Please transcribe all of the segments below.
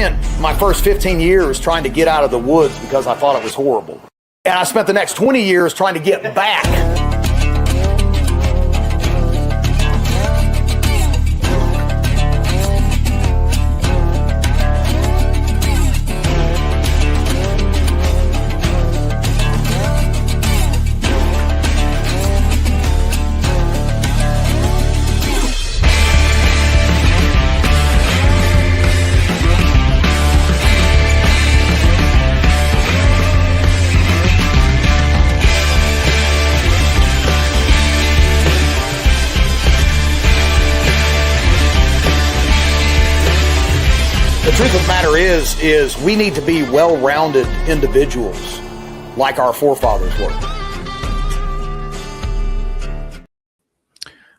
spent my first 15 years trying to get out of the woods because I thought it was horrible. And I spent the next 20 years trying to get back. The truth of the matter is we need to be well-rounded individuals like our forefathers were.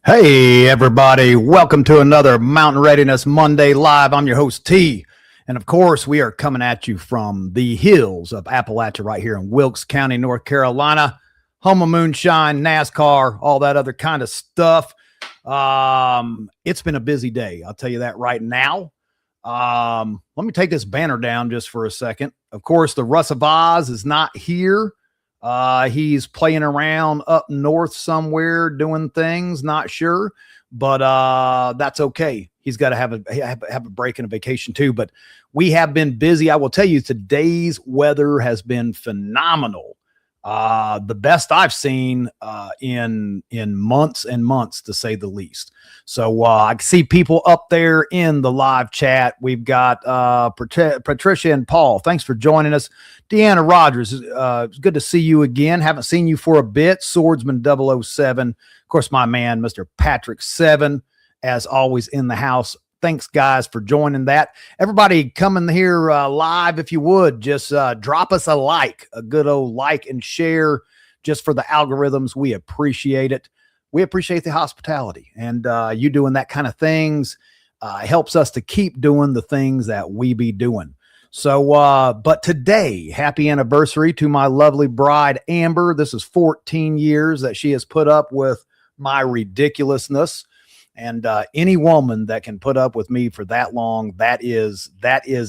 Hey, everybody. Welcome to another Mountain Readiness Monday Live. I'm your host, T. And, of course, we are coming at you from the hills of Appalachia right here in Wilkes County, North Carolina. Home of moonshine, NASCAR, all that other kind of stuff. It's been a busy day. I'll tell you that right now. Let me take this banner down just for a second. Of course, the Russ of Oz is not here. He's playing around up north somewhere doing things, not sure, but that's okay. He's got to have a break and a vacation too, but we have been busy. I will tell you, today's weather has been phenomenal. The best I've seen in months and months, to say the least. So I can see people up there in the live chat. We've got Patricia and Paul. Thanks for joining us. Deanna Rogers, it's good to see you again. Haven't seen you for a bit. Swordsman 007. Of course, my man, Mr. Patrick 7, as always in the house. Thanks, guys, for joining that. Everybody coming here live, if you would, just drop us a like, a good old like and share just for the algorithms. We appreciate it. We appreciate the hospitality, and you doing that kind of things helps us to keep doing the things that we be doing. So, but today, happy anniversary to my lovely bride, Amber. This is 14 years that she has put up with my ridiculousness. And any woman that can put up with me for that long, that is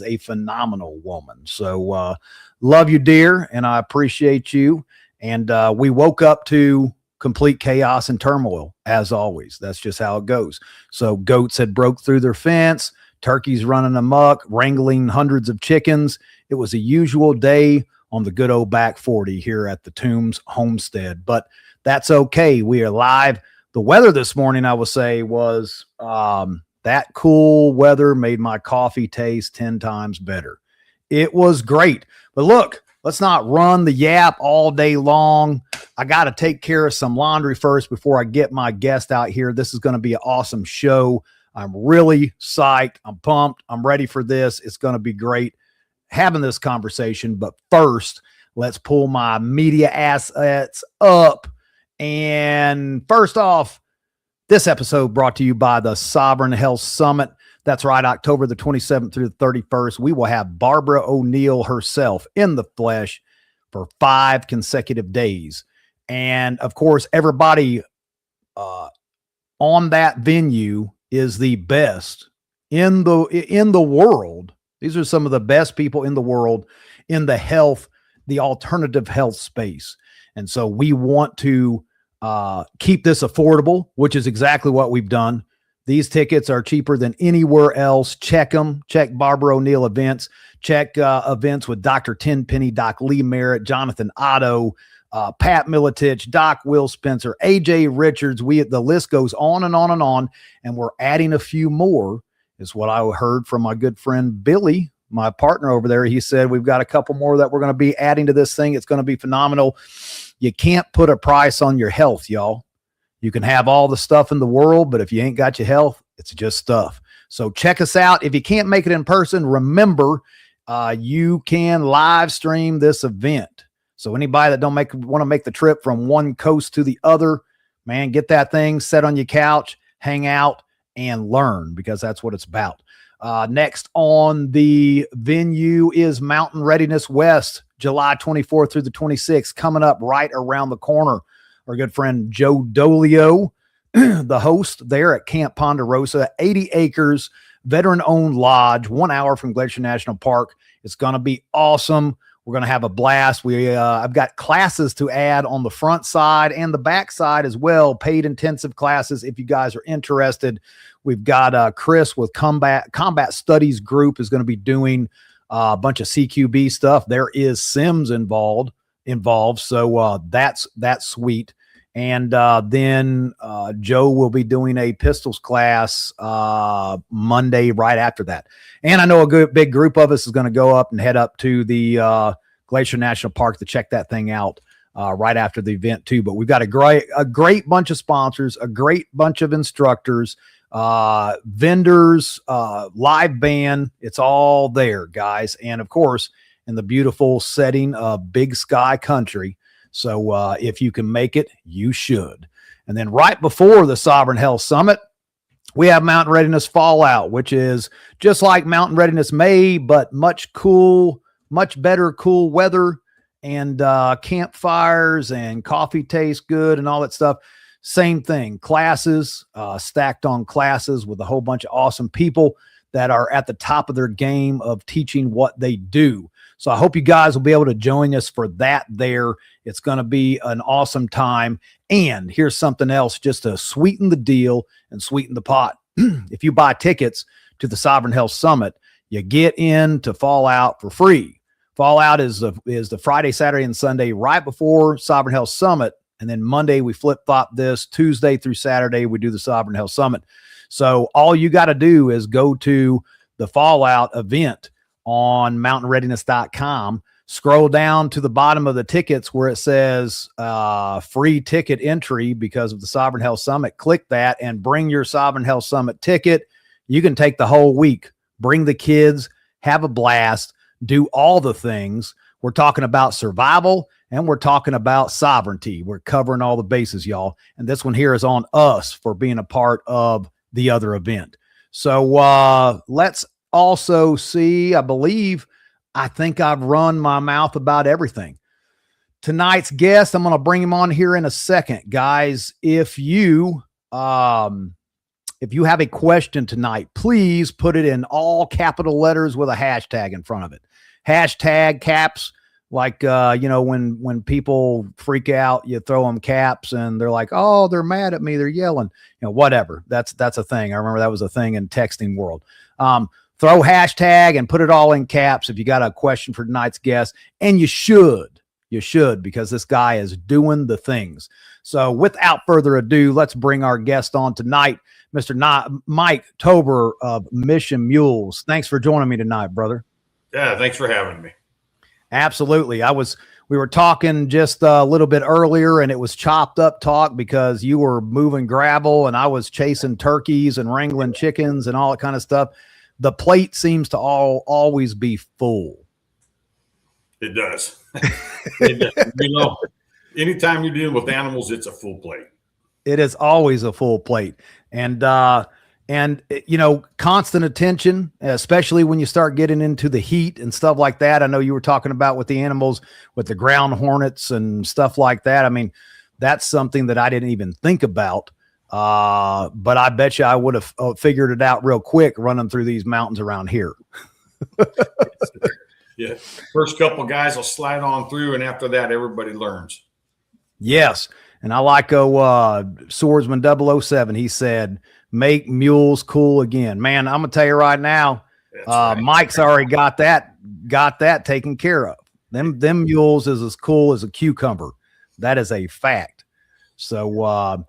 a phenomenal woman. So love you, dear, and I appreciate you. And we woke up to complete chaos and turmoil, as always. That's just how it goes. So goats had broke through their fence, turkeys running amok, wrangling hundreds of chickens. It was a usual day on the good old back 40 here at the Toombs homestead. But that's okay. We are live. The weather this morning, I will say, was that cool weather made my coffee taste 10 times better. It was great. But look, let's not run the yap all day long. I got to take care of some laundry first before I get my guest out here. This is going to be an awesome show. I'm really psyched. I'm pumped. I'm ready for this. It's going to be great having this conversation. But first, let's pull my media assets up. And first off, this episode brought to you by the Sovereign Health Summit. That's right, October the 27th through the 31st. We will have Barbara O'Neill herself in the flesh for 5 consecutive days. And of course, everybody on that venue is the best in the world. These are some of the best people in the world in the health, the alternative health space. And so we want to keep this affordable, which is exactly what we've done. These tickets are cheaper than anywhere else. Check them. Check Barbara O'Neill events. Check events with Dr. Tenpenny, Doc Lee Merritt, Jonathan Otto, Pat Militich, Doc Will Spencer, AJ Richards. The list goes on and on and on. And we're adding a few more, is what I heard from my good friend Billy, my partner over there. He said, we've got a couple more that we're going to be adding to this thing. It's going to be phenomenal. You can't put a price on your health, y'all. You can have all the stuff in the world, but if you ain't got your health, it's just stuff. So check us out. If you can't make it in person, remember, you can live stream this event. So anybody that don't want to make the trip from one coast to the other, man, get that thing, sit on your couch, hang out, and learn, because that's what it's about. Next on the venue is Mountain Readiness West, July 24th through the 26th, coming up right around the corner. Our good friend Joe Dolio, the host there at Camp Ponderosa, 80 acres veteran-owned lodge, 1 hour from Glacier National Park. It's going to be awesome. We're going to have a blast. I've got classes to add on the front side and the back side as well, paid intensive classes if you guys are interested. We've got Chris with Combat Studies Group is going to be doing a bunch of CQB stuff. There is Sims involved. So that's sweet. And then Joe will be doing a pistols class Monday right after that. And I know a big group of us is going to go up and head up to the Glacier National Park to check that thing out right after the event too. But we've got a great bunch of sponsors, a great bunch of instructors, vendors, live band. It's all there, guys. And of course, in the beautiful setting of Big Sky Country. So if you can make it, you should. And then right before the Sovereign Health Summit, we have Mountain Readiness Fallout, which is just like Mountain Readiness May, but much better cool weather and campfires and coffee tastes good and all that stuff. Same thing, classes, stacked on classes with a whole bunch of awesome people that are at the top of their game of teaching what they do. So I hope you guys will be able to join us for that there. It's going to be an awesome time. And here's something else just to sweeten the deal and sweeten the pot. If you buy tickets to the Sovereign Health Summit, you get into Fallout for free. Fallout is the Friday, Saturday, and Sunday right before Sovereign Health Summit. And then Monday, we flip-flop this. Tuesday through Saturday, we do the Sovereign Health Summit. So all you got to do is go to the Fallout event on mountainreadiness.com, scroll down to the bottom of the tickets where it says free ticket entry because of the Sovereign Health Summit. Click that and bring your Sovereign Health Summit ticket. You can take the whole week, bring the kids, have a blast, do all the things. We're talking about survival and we're talking about sovereignty. We're covering all the bases, y'all. And this one here is on us for being a part of the other event. So let's also see, I think I've run my mouth about everything. Tonight's guest, I'm going to bring him on here in a second. Guys, if you have a question tonight, please put it in all capital letters with a hashtag in front of it. Hashtag caps, like, when people freak out, you throw them caps and they're like, oh, they're mad at me. They're yelling, whatever. That's a thing. I remember that was a thing in texting world. Throw hashtag and put it all in caps if you got a question for tonight's guest. And you should, because this guy is doing the things. So without further ado, let's bring our guest on tonight, Mr. Mike Toberer of Mission Mules. Thanks for joining me tonight, brother. Yeah, thanks for having me. Absolutely. We were talking just a little bit earlier and it was chopped up talk because you were moving gravel and I was chasing turkeys and wrangling chickens and all that kind of stuff. The plate seems to always be full. It does. It does. Anytime you're dealing with animals, it's a full plate. It is always a full plate. And constant attention, especially when you start getting into the heat and stuff like that. I know you were talking about with the animals, with the ground hornets and stuff like that. I mean, that's something that I didn't even think about. But I bet you I would have figured it out real quick running through these mountains around here. Yeah. First couple guys will slide on through, and after that, everybody learns. Yes. And I like Swordsman 007. He said, make mules cool again. Man, I'm going to tell you right now, right. Mike's already got that taken care of. Them mules is as cool as a cucumber. That is a fact. So,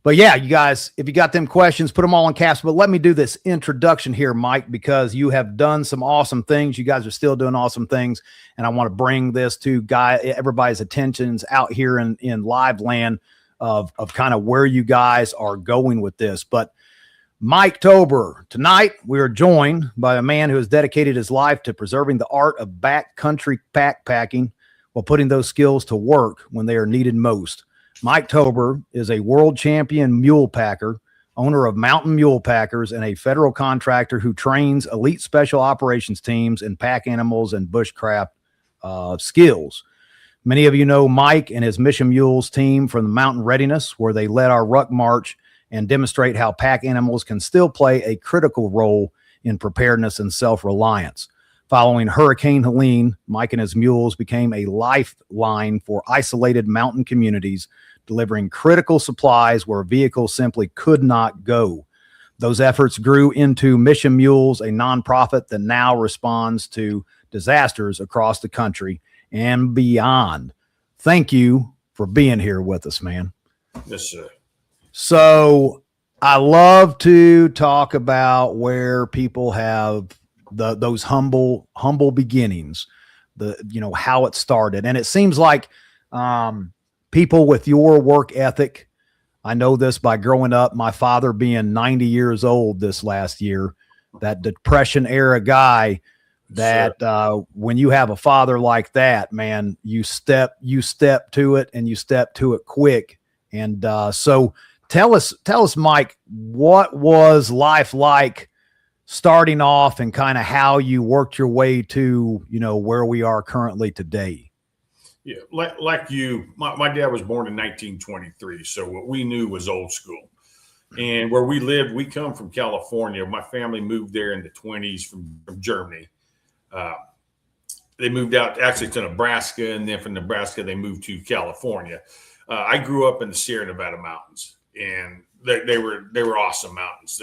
but yeah, you guys, if you got them questions, put them all in caps. But let me do this introduction here, Mike, because you have done some awesome things. You guys are still doing awesome things. And I want to bring this to everybody's attentions out here in live land of kind of where you guys are going with this. But Mike Toberer, tonight we are joined by a man who has dedicated his life to preserving the art of backcountry backpacking while putting those skills to work when they are needed most. Mike Toberer is a world champion mule packer, owner of Mountain Mule Packers, and a federal contractor who trains elite special operations teams in pack animals and bushcraft skills. Many of you know Mike and his Mission Mules team from the Mountain Readiness, where they led our ruck march and demonstrate how pack animals can still play a critical role in preparedness and self-reliance. Following Hurricane Helene, Mike and his mules became a lifeline for isolated mountain communities, delivering critical supplies where vehicles simply could not go. Those efforts grew into Mission Mules, a nonprofit that now responds to disasters across the country and beyond. Thank you for being here with us, man. Yes, sir. So I love to talk about where people have those humble beginnings, how it started. And it seems like people with your work ethic, I know this by growing up, my father being 90 years old this last year, that Depression era guy, that when you have a father like that, man, you step to it, and you step to it quick. And so tell us, Mike, what was life like starting off, and kind of how you worked your way to, where we are currently today? Yeah, like you, my dad was born in 1923, so what we knew was old school. And where we lived, we come from California. My family moved there in the 20s from Germany. They moved out actually to Nebraska, and then from Nebraska they moved to California. I grew up in the Sierra Nevada mountains, and they were awesome mountains.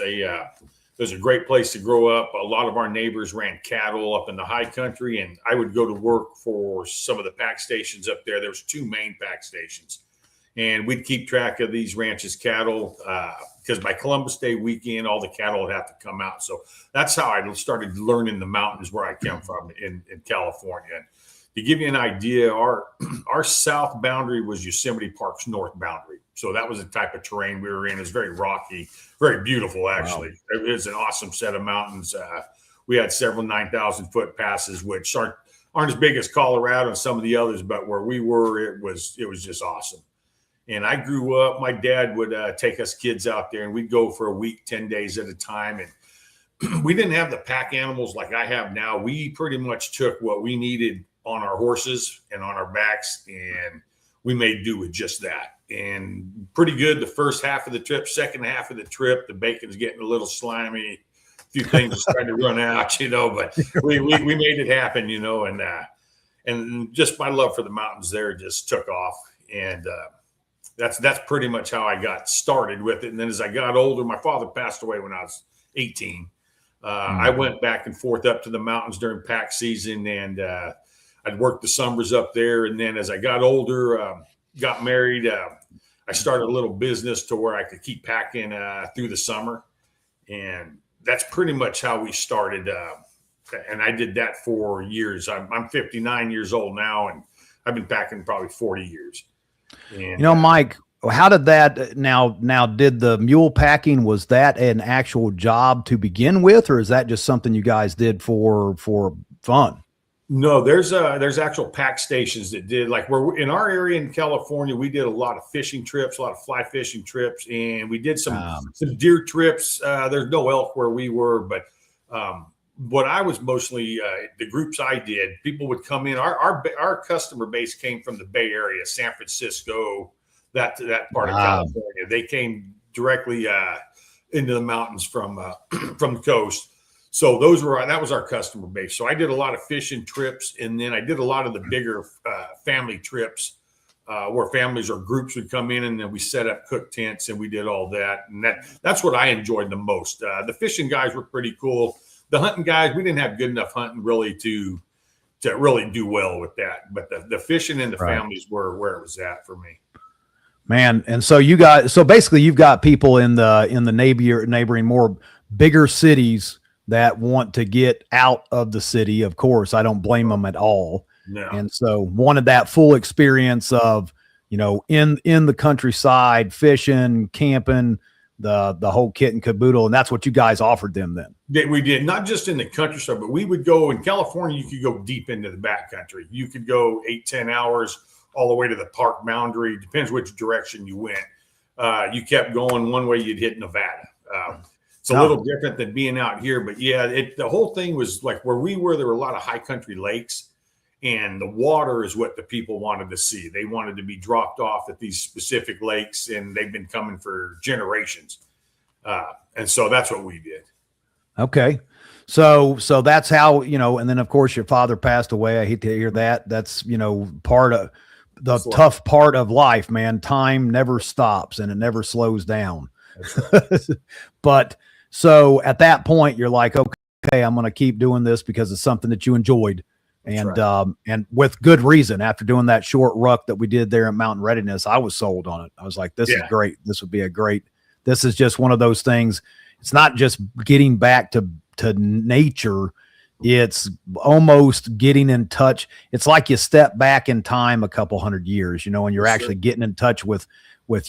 It was a great place to grow up. A lot of our neighbors ran cattle up in the high country, and I would go to work for some of the pack stations up there. There was 2 main pack stations, and we'd keep track of these ranches' cattle because by Columbus Day weekend, all the cattle would have to come out. So that's how I started learning the mountains where I come from in California. To give you an idea, our south boundary was Yosemite Park's north boundary. So that was the type of terrain we were in. It was very rocky, very beautiful, actually. Wow. It was an awesome set of mountains. We had several 9,000-foot passes, which aren't as big as Colorado and some of the others, but where we were, it was just awesome. And I grew up, my dad would take us kids out there, and we'd go for a week, 10 days at a time. And we didn't have the pack animals like I have now. We pretty much took what we needed on our horses and on our backs, and we made do with just that. And pretty good the first half of the trip. Second half of the trip, the bacon's getting a little slimy. A few things are starting to run out, but we made it happen, and just my love for the mountains there just took off. And that's pretty much how I got started with it. And then as I got older, my father passed away when I was 18. I went back and forth up to the mountains during pack season, and I'd work the summers up there. And then as I got older, got married, I started a little business to where I could keep packing through the summer. And that's pretty much how we started. And I did that for years. I'm 59 years old now, and I've been packing probably 40 years. And, Mike, how did that now did the mule packing, was that an actual job to begin with, or is that just something you guys did for fun? No, there's actual pack stations that did, like where in our area in California, we did a lot of fishing trips, a lot of fly fishing trips, and we did some deer trips. There's no elk where we were, but what I was mostly the groups I did, people would come in. Our customer base came from the Bay Area, San Francisco, that part of California. They came directly into the mountains from the coast. So that was our customer base. So I did a lot of fishing trips, and then I did a lot of the bigger family trips where families or groups would come in, and then we set up cook tents, and we did all that. And that's what I enjoyed the most. The fishing guys were pretty cool. The hunting guys, we didn't have good enough hunting really to really do well with that. But the fishing and the families were where it was at for me. Man, and so basically you've got people in the neighboring more bigger cities that want to get out of the city. Of course, I don't blame them at all. No. And so wanted that full experience of, in the countryside, fishing, camping, the whole kit and caboodle. And that's what you guys offered them then. We did, not just in the countryside, but we would go in California. You could go deep into the backcountry. You could go 8-10 hours all the way to the park boundary. Depends which direction you went. You kept going one way, you'd hit Nevada. It's a little different than being out here, but yeah, the whole thing was like where we were, there were a lot of high country lakes, and the water is what the people wanted to see. They wanted to be dropped off at these specific lakes, and they've been coming for generations. And so that's what we did. Okay. So that's how, and then of course your father passed away. I hate to hear that. That's, part of the tough part of life, man. Time never stops and it never slows down. Right. But so at that point you're like, okay, I'm going to keep doing this because it's something that you enjoyed. And, right. And with good reason. After doing that short ruck that we did there at Mountain Readiness, I was sold on it. I was like, this is great. This would be this is just one of those things. It's not just getting back to nature. It's almost getting in touch. It's like you step back in time a couple hundred years, and you're actually getting in touch with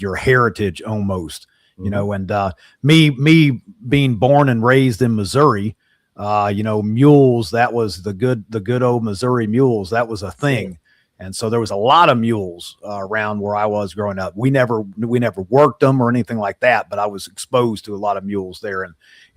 your heritage almost, and me being born and raised in Missouri, mules, that was the good old Missouri mules. That was a thing. And so there was a lot of mules around where I was growing up. We never worked them or anything like that, but I was exposed to a lot of mules there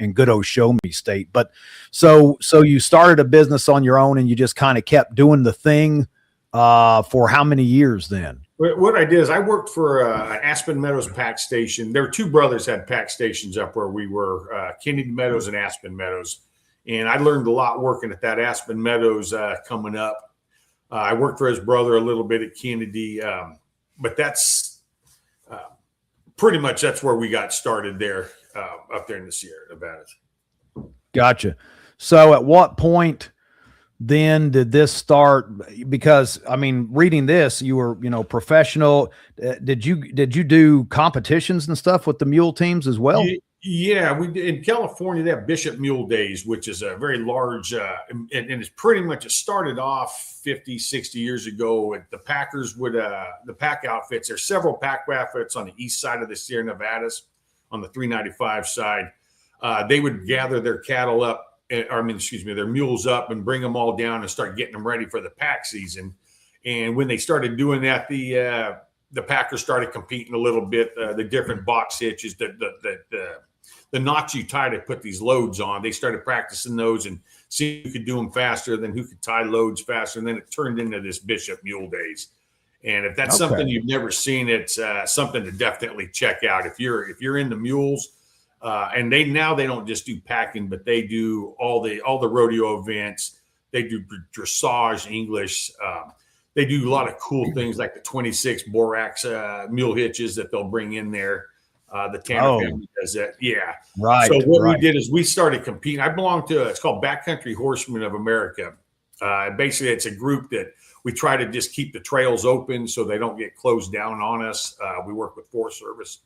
in good old Show Me State. But so you started a business on your own and you just kind of kept doing the thing for how many years then? What I did is I worked for Aspen Meadows pack station. There were two brothers had pack stations up where we were, Kennedy Meadows and Aspen Meadows. And I learned a lot working at that Aspen Meadows coming up. I worked for his brother a little bit at Kennedy, but that's pretty much that's where we got started there up there in the Sierra Nevada. Gotcha. So at what point then did this start? Because I mean, reading this, you were professional. Did you do competitions and stuff with the mule teams as well? Yeah, we did. In California, they have Bishop Mule Days, which is a very large, and it's pretty much, it started off 50, 60 years ago. The Packers would, the pack outfits, there's several pack outfits on the east side of the Sierra Nevadas, on the 395 side. They would gather their cattle up, their mules up and bring them all down and start getting them ready for the pack season. And when they started doing that, the Packers started competing a little bit, the different box hitches, the knots you tie to put these loads on. They started practicing those and seeing who could do them faster than who could tie loads faster. And then it turned into this Bishop Mule Days. And if that's something you've never seen, it's something to definitely check out. If you're into mules, and they don't just do packing, but they do all the rodeo events. They do dressage, English. They do a lot of cool things like the 26 borax mule hitches that they'll bring in there. The Tanner family does that. Yeah. Right. So what we did is we started competing. I belong to, it's called Backcountry Horsemen of America. Basically, it's a group that we try to just keep the trails open so they don't get closed down on us. We work with Forest Service.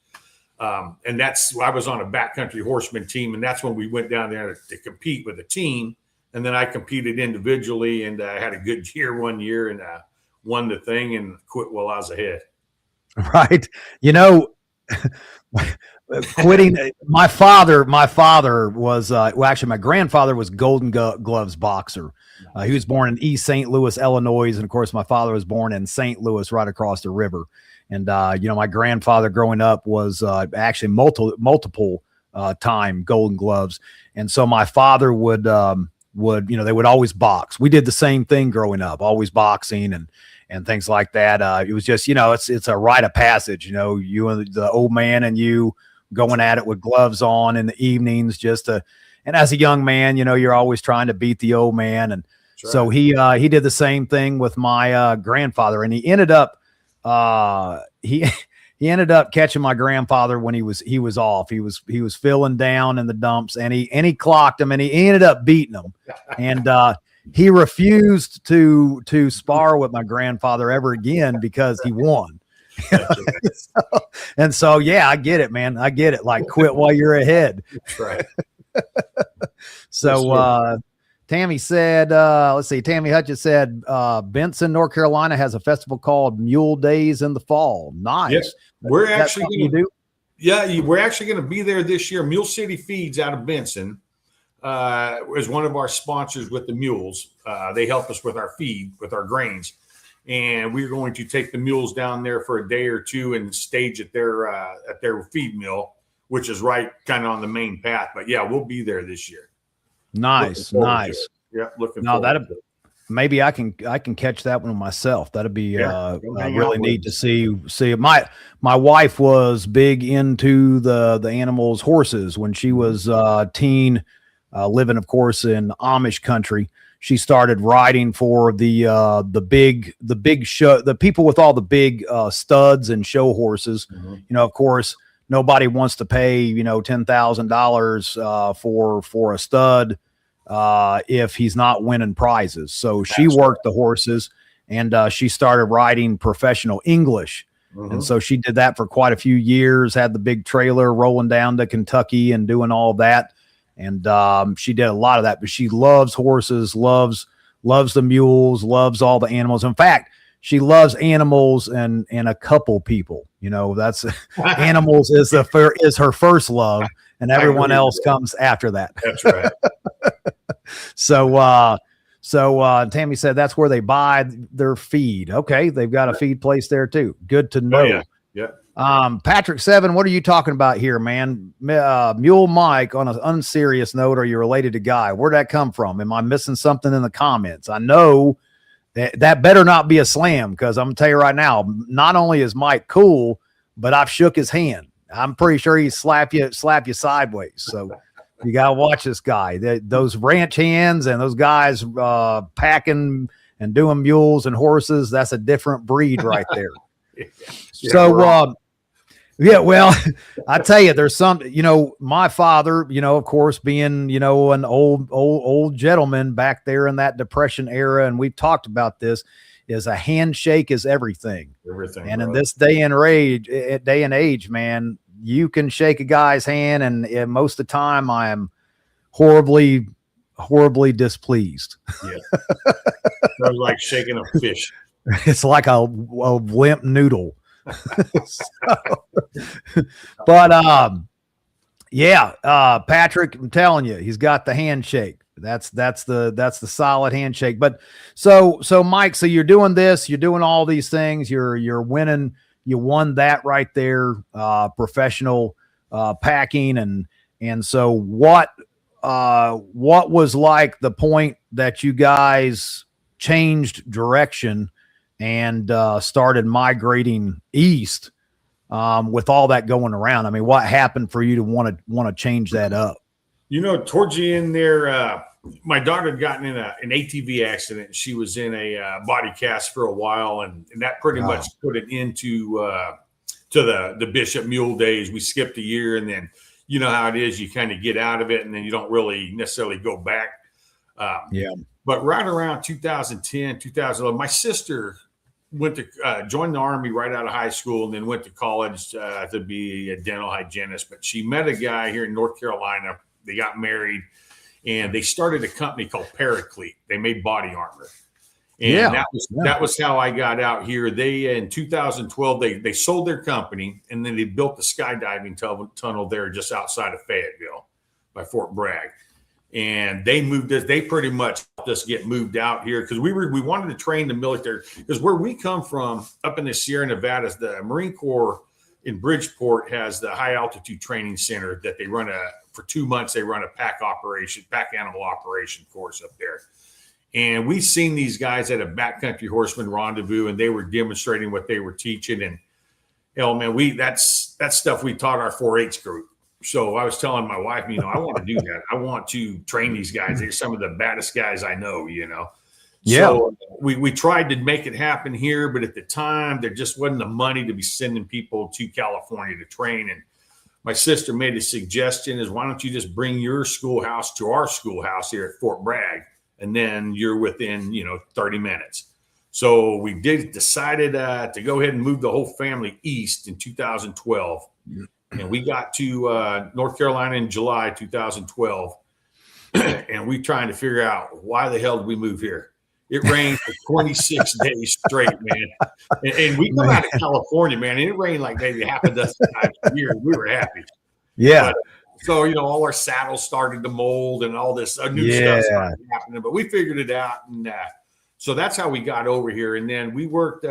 And I was on a Backcountry Horseman team, and that's when we went down there to compete with a team. And then I competed individually, and I had a good year one year and won the thing and quit while I was ahead. Right. Quitting. My father was, actually my grandfather was Golden Gloves boxer. He was born in East St. Louis, Illinois. And of course, my father was born in St. Louis, right across the river. And, my grandfather growing up was actually multiple time Golden Gloves. And so my father would they would always box. We did the same thing growing up, always boxing and things like that. It was just, it's a rite of passage, you and the old man and you going at it with gloves on in the evenings and as a young man, you're always trying to beat the old man. And so he did the same thing with my grandfather, and he ended up he ended up catching my grandfather when he was off. He was feeling down in the dumps, and he clocked him, and he ended up beating him. And he refused to spar with my grandfather ever again because he won. And so, yeah, I get it, man. I get it. Like, quit while you're ahead. That's right. So, Tammy said, Tammy Hutchins said, Benson, North Carolina has a festival called Mule Days in the fall. Nice. Yes. We're actually going to be there this year. Mule City Feeds out of Benson is one of our sponsors with the mules. They help us with our feed, with our grains. And we're going to take the mules down there for a day or two and stage at their feed mill, which is right kind of on the main path. But yeah, we'll be there this year. Nice. Yeah, looking forward to it. Maybe I can catch that one myself. That'd be really neat to see. My wife was big into the animals, horses, when she was teen. living, of course, in Amish country. She started riding for the big show, the people with all the big studs and show horses. Mm-hmm. You know, of course, nobody wants to pay, you know, $10,000 for a stud if he's not winning prizes. So she worked the horses, and she started riding professional English. Mm-hmm. And so she did that for quite a few years, had the big trailer rolling down to Kentucky and doing all of that. And she did a lot of that, but she loves horses, loves the mules, loves all the animals. In fact, she loves animals and a couple people. You know, that's animals is her first love, and everyone else comes after that. That's right. So Tammy said that's where they buy their feed. Okay, they've got a feed place there too. Good to know. Oh, yeah. Yeah. Patrick 7, what are you talking about here, man? Mule Mike, on an unserious note, are you related to Guy? Where'd that come from? Am I missing something in the comments? I know that better not be a slam, because I'm gonna tell you right now, not only is Mike cool, but I've shook his hand. I'm pretty sure he slap you sideways. So you gotta watch this guy. Those ranch hands and those guys packing and doing mules and horses, that's a different breed right there. So yeah, well, I tell you, there's some, you know, my father, you know, of course, being, you know, an old gentleman back there in that Depression era, and we've talked about this, is a handshake is everything. And in this day and age, man, you can shake a guy's hand, and most of the time I am horribly displeased. Yeah. Sounds like shaking a fish. It's like a limp noodle. Patrick, I'm telling you, he's got the handshake. That's the solid handshake. But so Mike, so you're doing this, you're doing all these things, you're winning, you won that right there, professional packing, and so what was like the point that you guys changed direction and started migrating east with all that going around? I mean, what happened for you to want to change that up? You know, towards the end there, my daughter had gotten in an ATV accident. She was in a body cast for a while, and that pretty much put it into to the Bishop Mule days. We skipped a year, and then you know how it is. You kind of get out of it, and then you don't really necessarily go back. But right around 2010, 2011, my sister went to join the Army right out of high school, and then went to college to be a dental hygienist. But she met a guy here in North Carolina. They got married, and they started a company called Paraclete. They made body armor. And that was how I got out here. They, in 2012, they sold their company, and then they built the skydiving tunnel there just outside of Fayetteville by Fort Bragg. And they moved us. They pretty much helped us get moved out here, because we wanted to train the military. Because where we come from, up in the Sierra Nevadas, the Marine Corps in Bridgeport has the high altitude training center that they run for 2 months. They run a pack animal operation course up there. And we've seen these guys at a backcountry horseman rendezvous, and they were demonstrating what they were teaching. And hell, man, that's stuff we taught our 4-H group. So I was telling my wife, you know, I want to do that. I want to train these guys. They're some of the baddest guys I know, you know. Yeah. So we tried to make it happen here, but at the time there just wasn't the money to be sending people to California to train. And my sister made a suggestion is, why don't you just bring your schoolhouse to our schoolhouse here at Fort Bragg, and then you're within, 30 minutes. So we decided to go ahead and move the whole family east in 2012. And we got to North Carolina in July 2012. And we trying to figure out, why the hell did we move here? It rained for 26 days straight, man. And we come out of California, man, and it rained like maybe half a dozen times a year. We were happy. Yeah. But, so, all our saddles started to mold and all this new stuff started happening. But we figured it out. And so that's how we got over here. And then we worked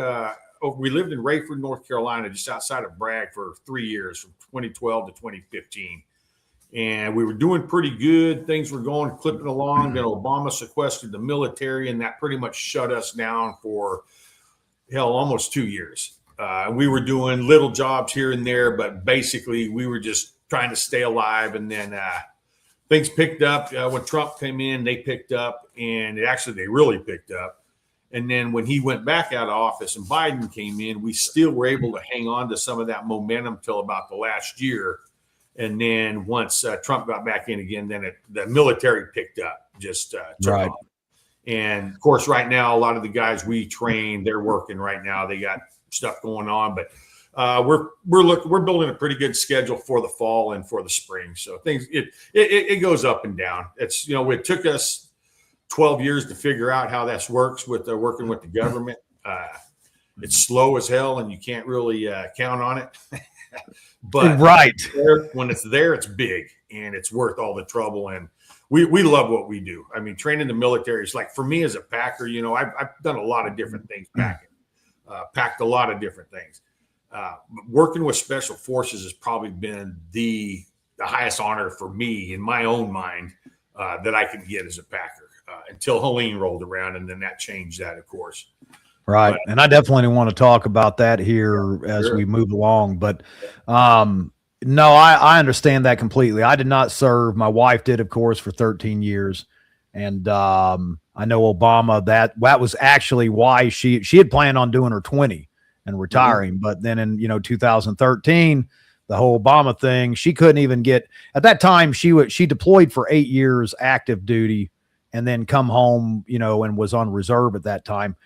we lived in Rayford, North Carolina, just outside of Bragg, for 3 years, from 2012 to 2015. And we were doing pretty good. Things were clipping along. Then Obama sequestered the military, and that pretty much shut us down for, almost 2 years. We were doing little jobs here and there, but basically we were just trying to stay alive. And then things picked up when Trump came in. They picked up, and they really picked up. And then when he went back out of office and Biden came in, we still were able to hang on to some of that momentum till about the last year. And then once Trump got back in again, then the military picked up, just took off. And of course, right now, a lot of the guys we train, they're working right now. They got stuff going on, but we're building a pretty good schedule for the fall and for the spring. So things it goes up and down. It's it took us 12 years to figure out how this works with working with the government. It's slow as hell, and you can't really count on it. But when it's there, it's big, and it's worth all the trouble. And we love what we do. I mean, training the military is like, for me as a packer, I've done a lot of different things packing, packed a lot of different things. Working with special forces has probably been the highest honor for me in my own mind that I could get as a packer until Helene rolled around, and then that changed that, of course. Right. And I definitely want to talk about that here as we move along. But no, I understand that completely. I did not serve. My wife did, of course, for 13 years. And I know Obama, that was actually why she had planned on doing her 20 and retiring. But then in 2013, the whole Obama thing, she couldn't even get, at that time she deployed for 8 years active duty and then come home, and was on reserve at that time.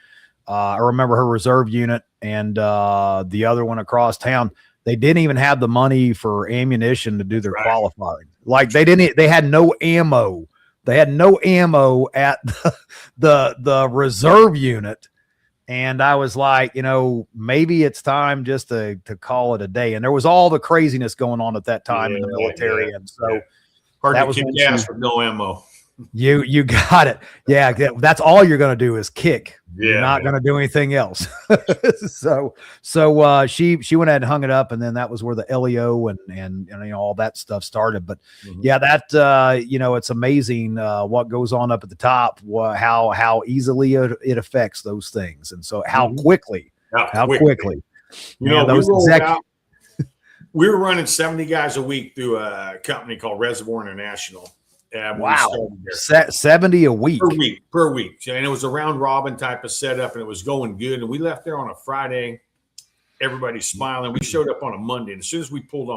I remember her reserve unit and the other one across town. They didn't even have the money for ammunition to do their qualifying. Like they had no ammo. They had no ammo at the reserve unit. And I was like, maybe it's time just to call it a day. And there was all the craziness going on at that time in the military. And so hard to kick ass with no ammo. You got it. Yeah. That's all you're going to do is kick. You're not going to do anything else. So she went ahead and hung it up, and then that was where the LEO and all that stuff started. But it's amazing what goes on up at the top, how easily it affects those things, and so how quickly. We were running 70 guys a week through a company called Reservoir International. Wow, 70 a week. Per week. And it was a round robin type of setup, and it was going good. And we left there on a Friday. Everybody's smiling. We showed up on a Monday. And as soon as we pulled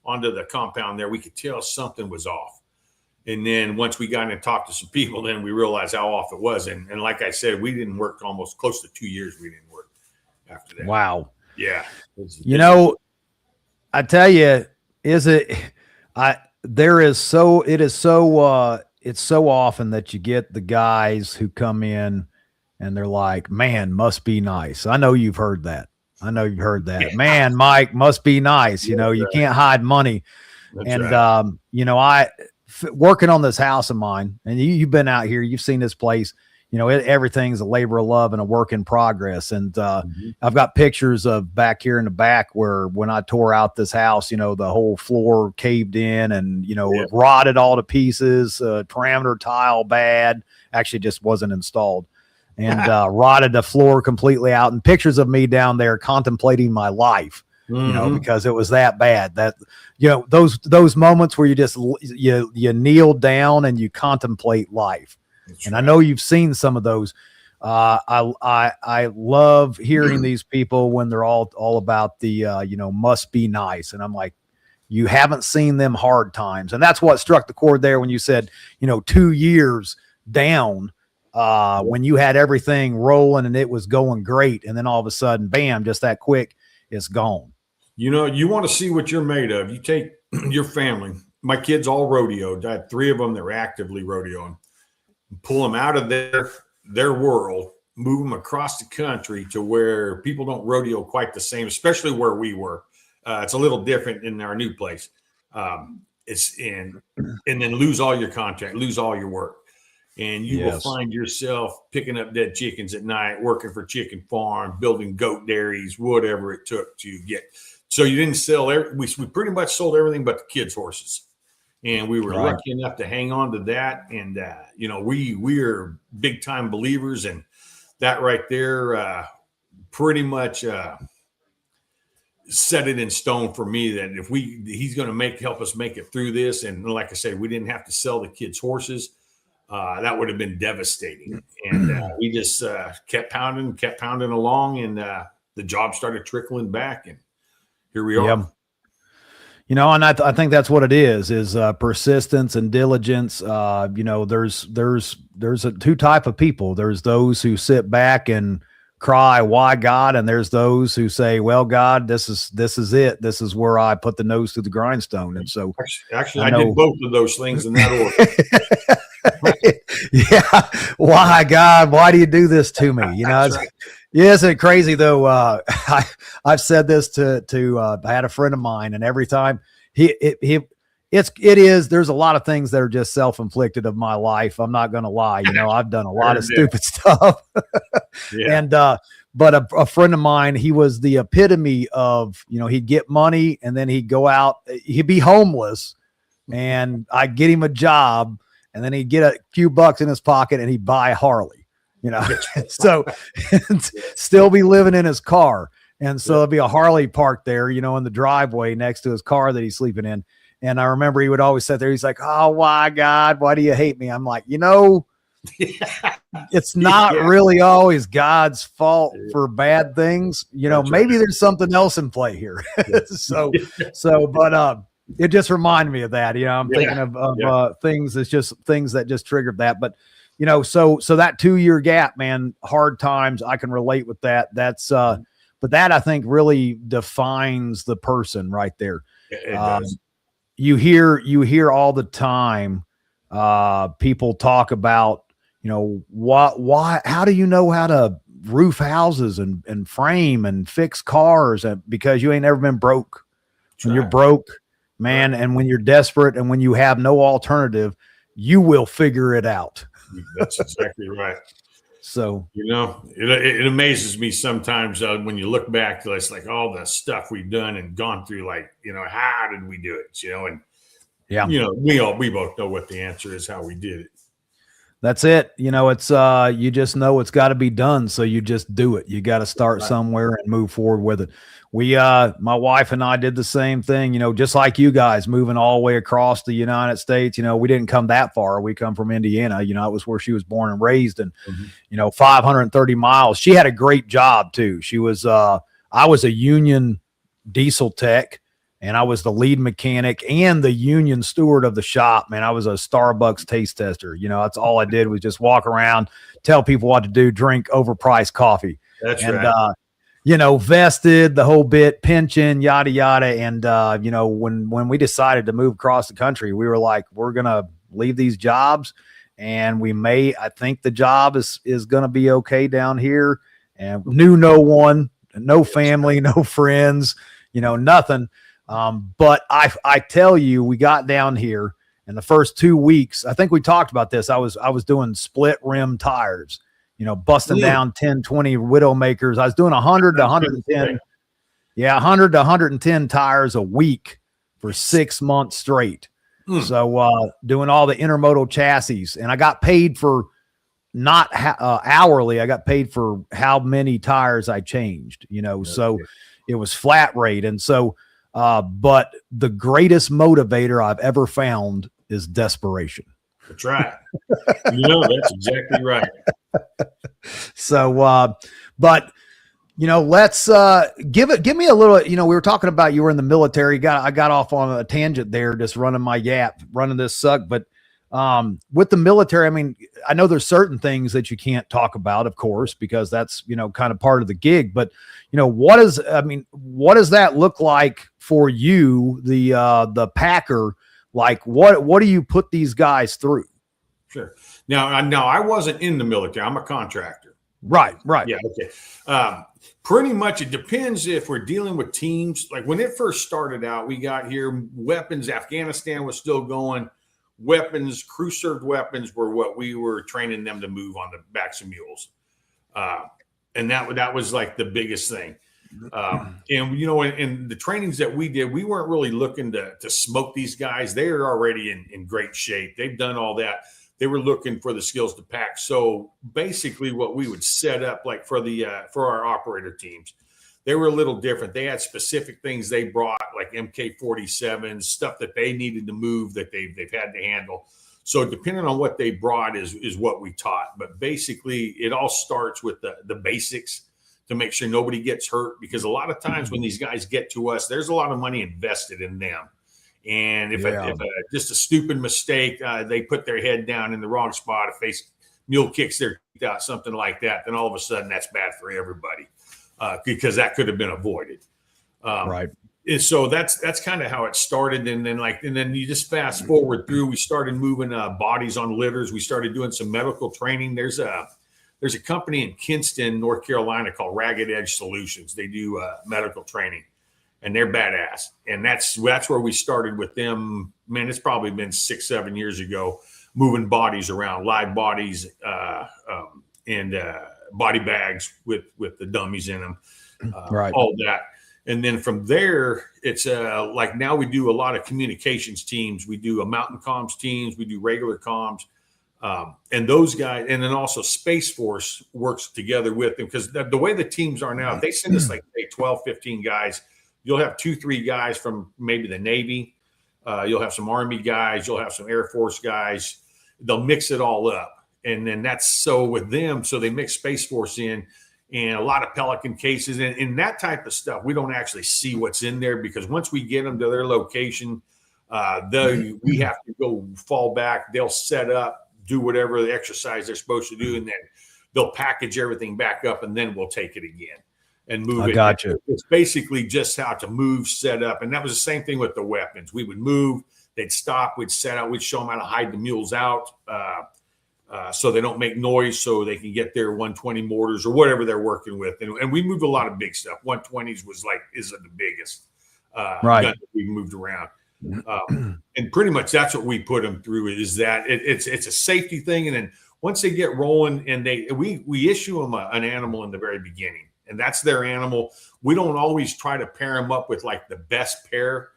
onto the compound there, we could tell something was off. And then once we got in and talked to some people, then we realized how off it was. And like I said, we didn't work almost close to 2 years. We didn't work after that. Wow. Yeah. I tell you, it's so often that you get the guys who come in and they're like, man, must be nice. I know you've heard that. Man, Mike, must be nice. You can't hide money. Working on this house of mine, and you've been out here, you've seen this place, everything's a labor of love and a work in progress. And I've got pictures of back here in the back where when I tore out this house, the whole floor caved in and, it rotted all to pieces, parameter tile bad, actually just wasn't installed, and rotted the floor completely out, and pictures of me down there contemplating my life, because it was that bad. That, those moments where you just, you kneel down and you contemplate life. And I know you've seen some of those. I love hearing these people when they're all about the, must be nice. And I'm like, you haven't seen them hard times. And that's what struck the chord there when you said, 2 years down, when you had everything rolling and it was going great. And then all of a sudden, bam, just that quick, it's gone. You want to see what you're made of. You take your family. My kids all rodeoed. I had 3 of them that were actively rodeoing. Pull them out of their world, move them across the country to where people don't rodeo quite the same, especially where we were. It's a little different in our new place. And then lose all your contract, lose all your work. And you will find yourself picking up dead chickens at night, working for chicken farm, building goat dairies, whatever it took to get. So you didn't sell we pretty much sold everything but the kids' horses. And we were lucky enough to hang on to that. And, we are big time believers. And that right there pretty much set it in stone for me that if he's going to help us make it through this. And like I said, we didn't have to sell the kids' horses. That would have been devastating. And we just kept pounding along, and the job started trickling back, and here we are. Yep. You know, and I think that's what it is persistence and diligence. You know, there's two type of people. There's those who sit back and cry, why God? And there's those who say, well, God, this is it. This is where I put the nose to the grindstone. And so actually I did both of those things in that order. Yeah. Why, God? Why do you do this to me? You know, Right. Yeah, isn't it crazy though? I've said this to I had a friend of mine, and every time it is, there's a lot of things that are just self-inflicted of my life. I'm not going to lie. You know, I've done a lot of stupid stuff. Yeah. And, but a friend of mine, he was the epitome of, you know, he'd get money and then he'd go out, he'd be homeless, and I'd get him a job, and then he'd get a few bucks in his pocket and he'd buy a Harley. You know, so still be living in his car. And so there'll be a Harley parked there, you know, in the driveway next to his car that he's sleeping in. And I remember he would always sit there. He's like, oh, why, God, why do you hate me? I'm like, you know, it's not really always God's fault for bad things. You know, maybe there's something else in play here. But it just reminded me of that. You know, I'm thinking of things. It's just things that just triggered that. But you know, so that 2-year gap, man, hard times, I can relate with that. That's, but that I think really defines the person right there. It does. You hear all the time, people talk about, you know, why, how do you know how to roof houses and frame and fix cars? Because you ain't ever been broke. When you're broke, man, and when you're desperate and when you have no alternative, you will figure it out. That's exactly right. So, you know, it amazes me sometimes when you look back, it's like all the stuff we've done and gone through, like, you know, how did we do it? You know, and you know, we both know what the answer is, how we did it. That's it. You know, it's you just know it's got to be done. So you just do it. You got to start somewhere and move forward with it. My wife and I did the same thing, you know, just like you guys, moving all the way across the United States. You know, we didn't come that far. We come from Indiana. You know, it was where she was born and raised, and, you know, 530 miles. She had a great job too. She was, I was a union diesel tech, and I was the lead mechanic and the union steward of the shop, man. I was a Starbucks taste tester. You know, that's all I did was just walk around, tell people what to do, drink overpriced coffee. That's right. You know, vested, the whole bit, pension, yada, yada. And, you know, when we decided to move across the country, we were like, we're going to leave these jobs, and I think the job is going to be okay down here, and knew no one, no family, no friends, you know, nothing. But I tell you, we got down here, and the first 2 weeks, I think we talked about this. I was doing split rim tires, you know, busting down 10, 20 Widowmakers. I was doing 100 to 110. Yeah. 100 to 110 tires a week for 6 months straight. So, doing all the intermodal chassis, and I got paid for not hourly. I got paid for how many tires I changed, you know, so it was flat rate. And so, but the greatest motivator I've ever found is desperation. That's right. You know, that's exactly right. So, but you know, let's give me a little, you know, we were talking about, you were in the military. I got off on a tangent there, just running this suck. But with the military, I mean, I know there's certain things that you can't talk about, of course, because that's, you know, kind of part of the gig. But, you know, what does that look like for you, the Packer? Like, what do you put these guys through? Sure. Now, I wasn't in the military. I'm a contractor. Right. Yeah. Okay. Pretty much, it depends if we're dealing with teams. Like when it first started out, we got here, weapons, Afghanistan was still going. Weapons, crew-served weapons were what we were training them to move on the backs of mules. And that was like the biggest thing. And, you know, in the trainings that we did, we weren't really looking to smoke these guys. They're already in great shape. They've done all that. They were looking for the skills to pack. So basically what we would set up, like for our operator teams, They were a little different. They had specific things they brought, like MK-47s, stuff that they needed to move that they've had to handle. So depending on what they brought is what we taught. But basically, it all starts with the basics to make sure nobody gets hurt, because a lot of times when these guys get to us, there's a lot of money invested in them. And if just a stupid mistake, they put their head down in the wrong spot, if they mule kicks their teeth out, something like that, then all of a sudden that's bad for everybody, because that could have been avoided. Right. And so that's kind of how it started. And then you just fast forward through, we started moving bodies on litters. We started doing some medical training. There's a company in Kinston, North Carolina called Ragged Edge Solutions. They do medical training, and they're badass. And that's where we started with them. Man, it's probably been 6-7 years ago, moving bodies around, live bodies, and body bags with the dummies in them, right. All that. And then from there, it's like now we do a lot of communications teams. We do a mountain comms teams. We do regular comms. And those guys, and then also Space Force works together with them, because the way the teams are now, if they send us like 12, 15 guys, you'll have 2-3 guys from maybe the Navy. You'll have some Army guys. You'll have some Air Force guys. They'll mix it all up. And then that's so with them. So they mix Space Force in, and a lot of Pelican cases and that type of stuff. We don't actually see what's in there, because once we get them to their location, we have to go fall back. They'll set up, do whatever the exercise they're supposed to do, and then they'll package everything back up, and then we'll take it again and move it. Gotcha. It's basically just how to move, set up. And that was the same thing with the weapons. We would move, they'd stop, we'd set out, we'd show them how to hide the mules out, so they don't make noise, so they can get their 120 mortars or whatever they're working with. And we moved a lot of big stuff. 120s is the biggest right. gun that we moved around. And pretty much that's what we put them through, is that it's a safety thing. And then once they get rolling, and we issue them an animal in the very beginning, and that's their animal. We don't always try to pair them up with like the best pair.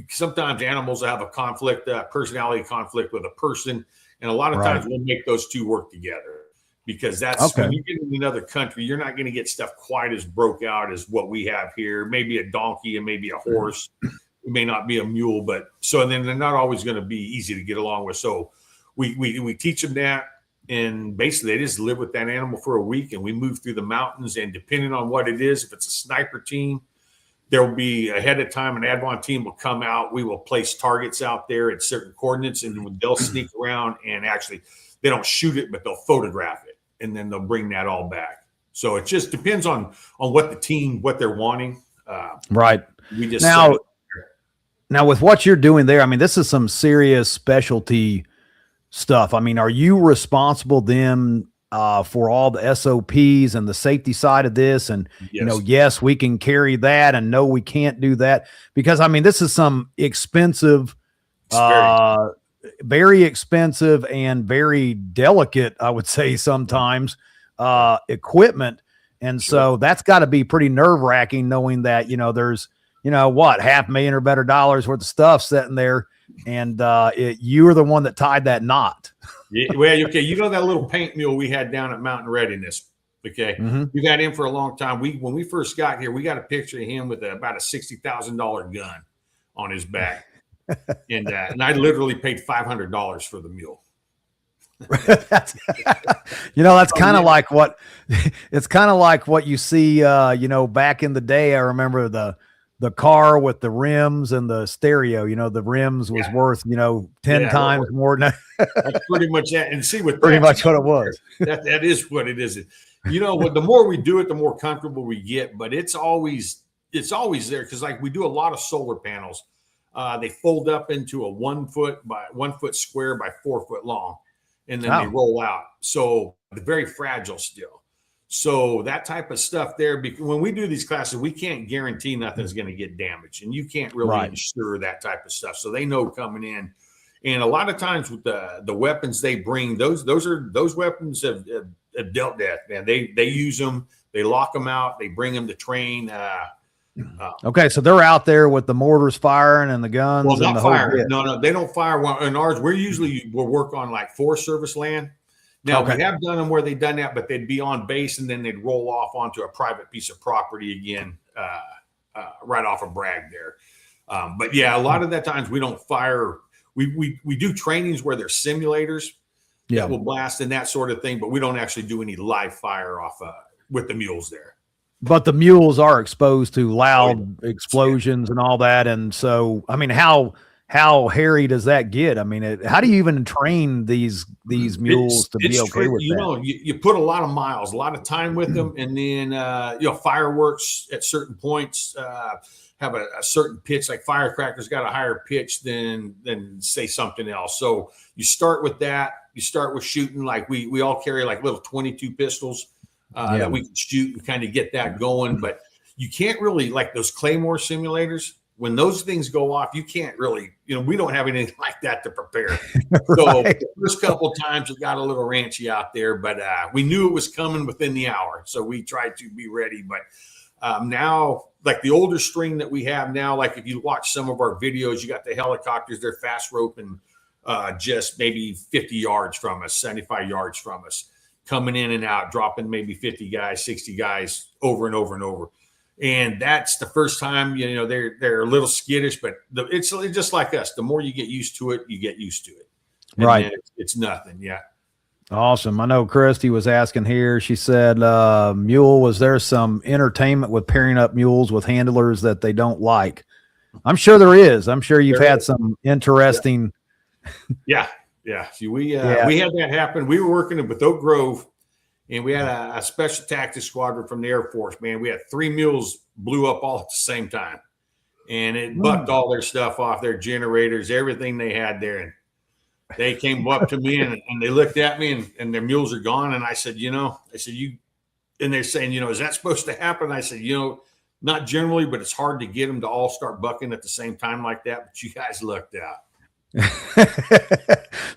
Sometimes animals have a conflict, personality conflict with a person. And a lot of times we'll make those two work together, because that's when you get in another country, you're not going to get stuff quite as broke out as what we have here. Maybe a donkey and maybe a horse. It may not be a mule, but and then they're not always going to be easy to get along with. So we teach them that, and basically they just live with that animal for a week, and we move through the mountains. And depending on what it is, if it's a sniper team, there will be ahead of time an Advon team will come out. We will place targets out there at certain coordinates, and they'll sneak around, and actually they don't shoot it, but they'll photograph it, and then they'll bring that all back. So it just depends on what the team, what they're wanting. Right. We just now with what you're doing there, I mean, this is some serious specialty stuff. I mean, are you responsible then for all the SOPs and the safety side of this? And, yes, we can carry that, and no, we can't do that, because I mean, this is some expensive, very expensive and very delicate, I would say sometimes, equipment. And so that's got to be pretty nerve wracking, knowing that, there's, $500,000 or better dollars worth of stuff sitting there, and you were the one that tied that knot. Yeah, well, okay, that little paint mule we had down at Mountain Readiness. Okay, we got him for a long time. When we first got here, we got a picture of him with about a $60,000 gun on his back, and I literally paid $500 for the mule. That's kind of like what it's kind of like what you see, back in the day. I remember the car with the rims and the stereo, the rims was worth, 10 times more than that's pretty much that. And see, pretty much what it was. That is what it is. The more we do it, the more comfortable we get, but it's always there. Cause like we do a lot of solar panels. They fold up into a 1 foot by 1 foot square by 4 foot long, and then they roll out. So they're very fragile still. So that type of stuff there, because when we do these classes, we can't guarantee nothing's going to get damaged, and you can't really ensure that type of stuff. So they know coming in, and a lot of times with the weapons they bring, those weapons have dealt death, man. They use them, they lock them out, they bring them to train. Okay, so they're out there with the mortars firing and the guns. Well, not firing. No, they don't fire. In ours, we'll work on like Forest Service land. Now, Okay. we have done them where they've done that, but they'd be on base and then they'd roll off onto a private piece of property again, right off a brag there. But yeah, a lot of that times we don't fire. We do trainings where there's simulators that will blast and that sort of thing, but we don't actually do any live fire off with the mules there. But the mules are exposed to loud explosions and all that. And so, I mean, how hairy does that get? I mean, how do you even train these mules to be okay with that? You put a lot of miles, a lot of time with them, and then fireworks at certain points have a certain pitch. Like firecrackers got a higher pitch than say something else. So you start with that. You start with shooting. Like we all carry like little 22 pistols that we can shoot and kind of get that going. But you can't really, like those Claymore simulators, when those things go off, you can't really, we don't have anything like that to prepare. So the first couple of times it got a little ranchy out there, but we knew it was coming within the hour. So we tried to be ready. But now, like the older string that we have now, like if you watch some of our videos, you got the helicopters, they're fast roping just maybe 50 yards from us, 75 yards from us, coming in and out, dropping maybe 50 guys, 60 guys over and over and over. And that's the first time, they're a little skittish, but it's just like us. The more you get used to it, you get used to it. And right. It's nothing. Yeah. Awesome. I know Christy was asking here. She said, mule, was there some entertainment with pairing up mules with handlers that they don't like? I'm sure there is. I'm sure you've had some interesting. Yeah. See, we had that happen. We were working with Oak Grove. And we had a special tactics squadron from the Air Force, man. We had 3 mules blew up all at the same time. And it bucked all their stuff off, their generators, everything they had there. And they came up to me and they looked at me and their mules are gone. And I said, and they're saying, is that supposed to happen? I said, not generally, but it's hard to get them to all start bucking at the same time like that. But you guys lucked out.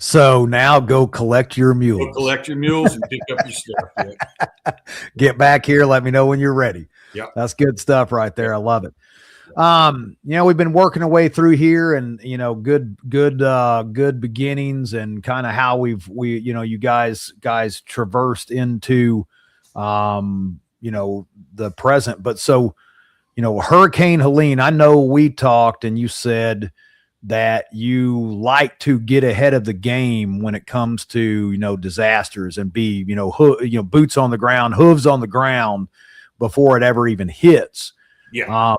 So now go collect your mules. Go collect your mules and pick up your stuff. Yeah. Get back here. Let me know when you're ready. Yeah, that's good stuff right there. I love it. We've been working our way through here, and good beginnings, and kind of how you guys traversed into the present. But so Hurricane Helene, I know we talked and you said that you like to get ahead of the game when it comes to, disasters and be, boots on the ground, hooves on the ground before it ever even hits. Yeah.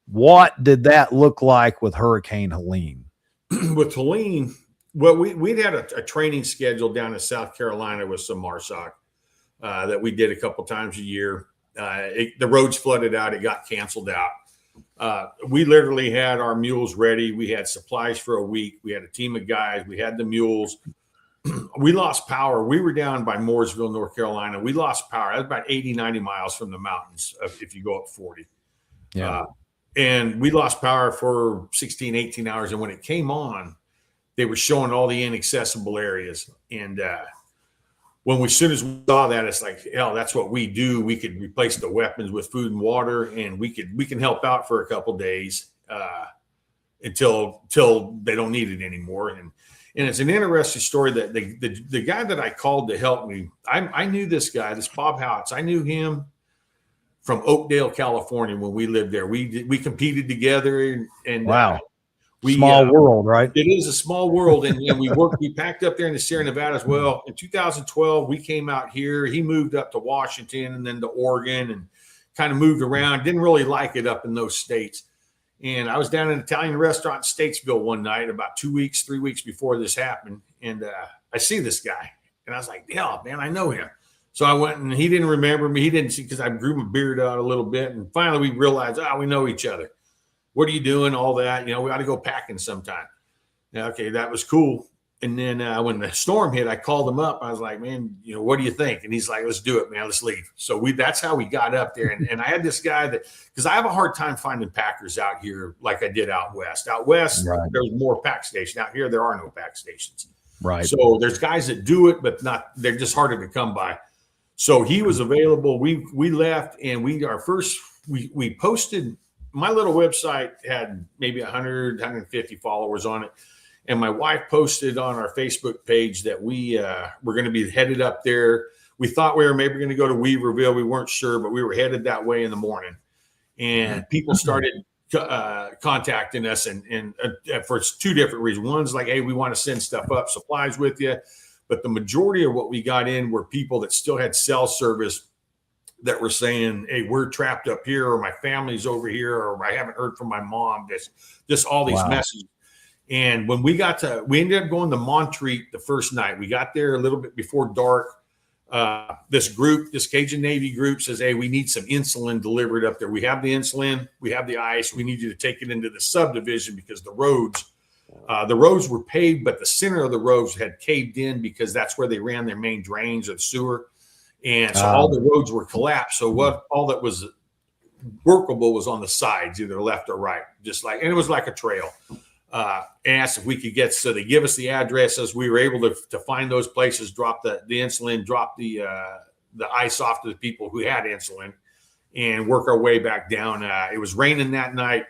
What did that look like with Hurricane Helene? With Helene, well, we'd had a training schedule down in South Carolina with some MARSOC that we did a couple times a year. The roads flooded out. It got canceled out. We literally had our mules ready. We had supplies for a week. We had a team of guys. We had the mules. We lost power. We were down by Mooresville, North Carolina. We lost power. That's about 80, 90 miles from the mountains if you go up 40. Yeah. And we lost power for 16, 18 hours. And when it came on, they were showing all the inaccessible areas. And as soon as we saw that, it's like, hell, that's what we do. We could replace the weapons with food and water, and we can help out for a couple of days until they don't need it anymore. And it's an interesting story that the guy that I called to help me, I knew this guy, this Bob Howitz. I knew him from Oakdale, California, when we lived there. We competed together, and wow. Small world, right? It is a small world, and we packed up there in the Sierra Nevada as well. In 2012, we came out here. He moved up to Washington and then to Oregon, and kind of moved around. Didn't really like it up in those states. And I was down at an Italian restaurant in Statesville one night, about 3 weeks before this happened, and I see this guy, and I was like, "Yeah, man, I know him." So I went, and he didn't remember me. He didn't see, because I grew my beard out a little bit, and finally we realized, we know each other. What are you doing? All that, we ought to go packing sometime. Okay, that was cool. And then when the storm hit, I called him up. I was like, man, what do you think? And he's like, let's do it, man. Let's leave. So that's how we got up there. And I had this guy because I have a hard time finding packers out here like I did out west. Out west, right, there's more pack stations. Out here, there are no pack stations. Right. So there's guys that do it, but they're just harder to come by. So he was available. We left, and we posted. My little website had maybe 100, 150 followers on it. And my wife posted on our Facebook page that we were going to be headed up there. We thought we were maybe going to go to Weaverville. We weren't sure, but we were headed that way in the morning. And people started contacting us and for two different reasons. One's like, hey, we want to send stuff up, supplies with you. But the majority of what we got in were people that still had cell service that were saying, hey, we're trapped up here, or my family's over here, or I haven't heard from my mom. Just all these messages. And when we ended up going to Montreat the first night. We got there a little bit before dark. This Cajun Navy group says, hey, we need some insulin delivered up there. We have the insulin, we have the ice. We need you to take it into the subdivision because the roads were paved, but the center of the roads had caved in because that's where they ran their main drains of sewer. And so all the roads were collapsed. So all that was workable was on the sides, either left or right, and it was like a trail. And asked if we could so they give us the addresses. We were able to find those places, drop the insulin, drop the ice off to the people who had insulin, and work our way back down. It was raining that night,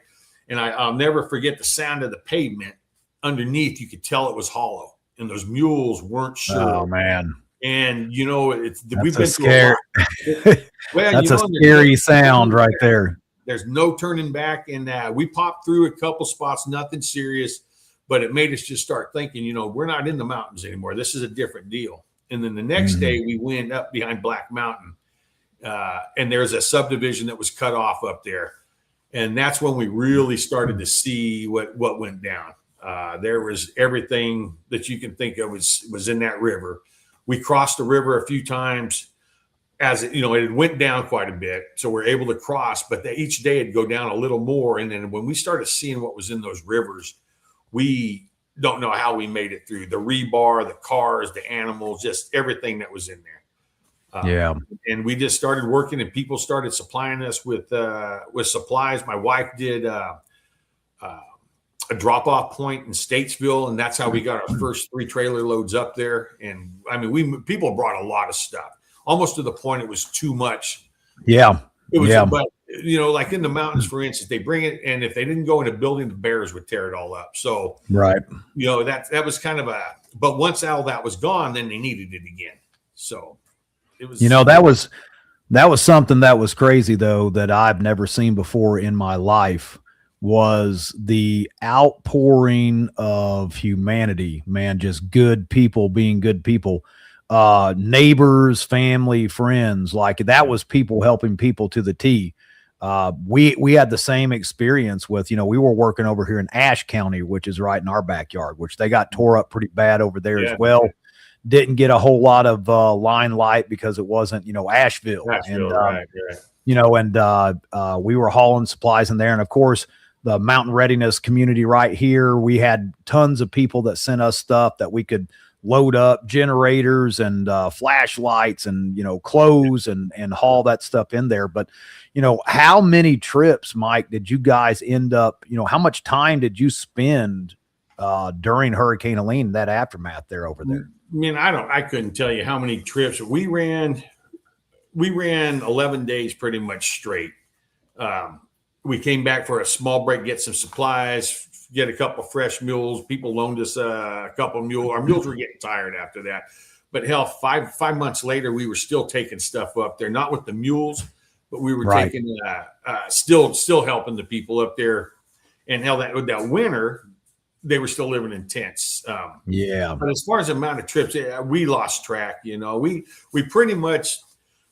and I'll never forget the sound of the pavement underneath. You could tell it was hollow, and those mules weren't sure. Oh man! And we've been through a lot. That's a scary sound right there. There's no turning back, and we popped through a couple spots, nothing serious, but it made us just start thinking, we're not in the mountains anymore. This is a different deal. And then the next day we went up behind Black Mountain, and there's a subdivision that was cut off up there. And that's when we really started to see what went down. There was everything that you can think of was in that river. We crossed the river a few times. As it went down quite a bit, so we're able to cross, but each day it'd go down a little more. And then when we started seeing what was in those rivers, we don't know how we made it through. The rebar, the cars, the animals, just everything that was in there. And we just started working, and people started supplying us with supplies. My wife did a drop-off point in Statesville, and that's how we got our first 3 trailer loads up there. And I mean, people brought a lot of stuff. Almost to the point it was too much. Yeah. It was, but like in the mountains, for instance, they bring it, and if they didn't go in a building, the bears would tear it all up. So, that was kind of but once all that was gone, then they needed it again. So it was, that was something that was crazy though, that I've never seen before in my life, was the outpouring of humanity, man, just good people being good people. Neighbors, family, friends, like that was people helping people to the T. We had the same experience with, we were working over here in Ashe County, which is right in our backyard, which they got tore up pretty bad over there as well. Didn't get a whole lot of line light because it wasn't, Asheville. And, right. We were hauling supplies in there. And of course, the Mountain Readiness community right here, we had tons of people that sent us stuff that we could load up, generators and flashlights and clothes and haul that stuff in there. But how many trips, Mike, did you guys end up, how much time did you spend during Hurricane Helene, that aftermath there over there? I mean, I couldn't tell you how many trips we ran 11 days pretty much straight. We came back for a small break, get some supplies, get a couple of fresh mules. People loaned us a couple of mules. Our mules were getting tired after that. But hell, five months later, we were still taking stuff up there, not with the mules, but we were taking still helping the people up there. And hell, that winter, they were still living in tents. But as far as the amount of trips, we lost track. We pretty much.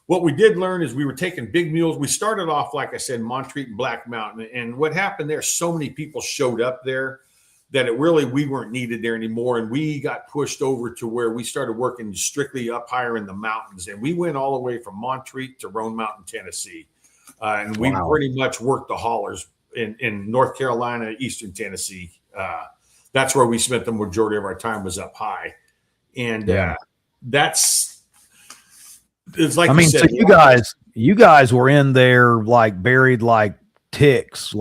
What we did learn is we were taking big mules. We started off, like I said, Montreat and Black Mountain. And what happened there, so many people showed up there that we weren't needed there anymore. And we got pushed over to where we started working strictly up higher in the mountains. And we went all the way from Montreat to Roan Mountain, Tennessee. And we pretty much worked the haulers in North Carolina, Eastern Tennessee. That's where we spent the majority of our time, was up high. And it's like, so you guys were in there like buried like ticks,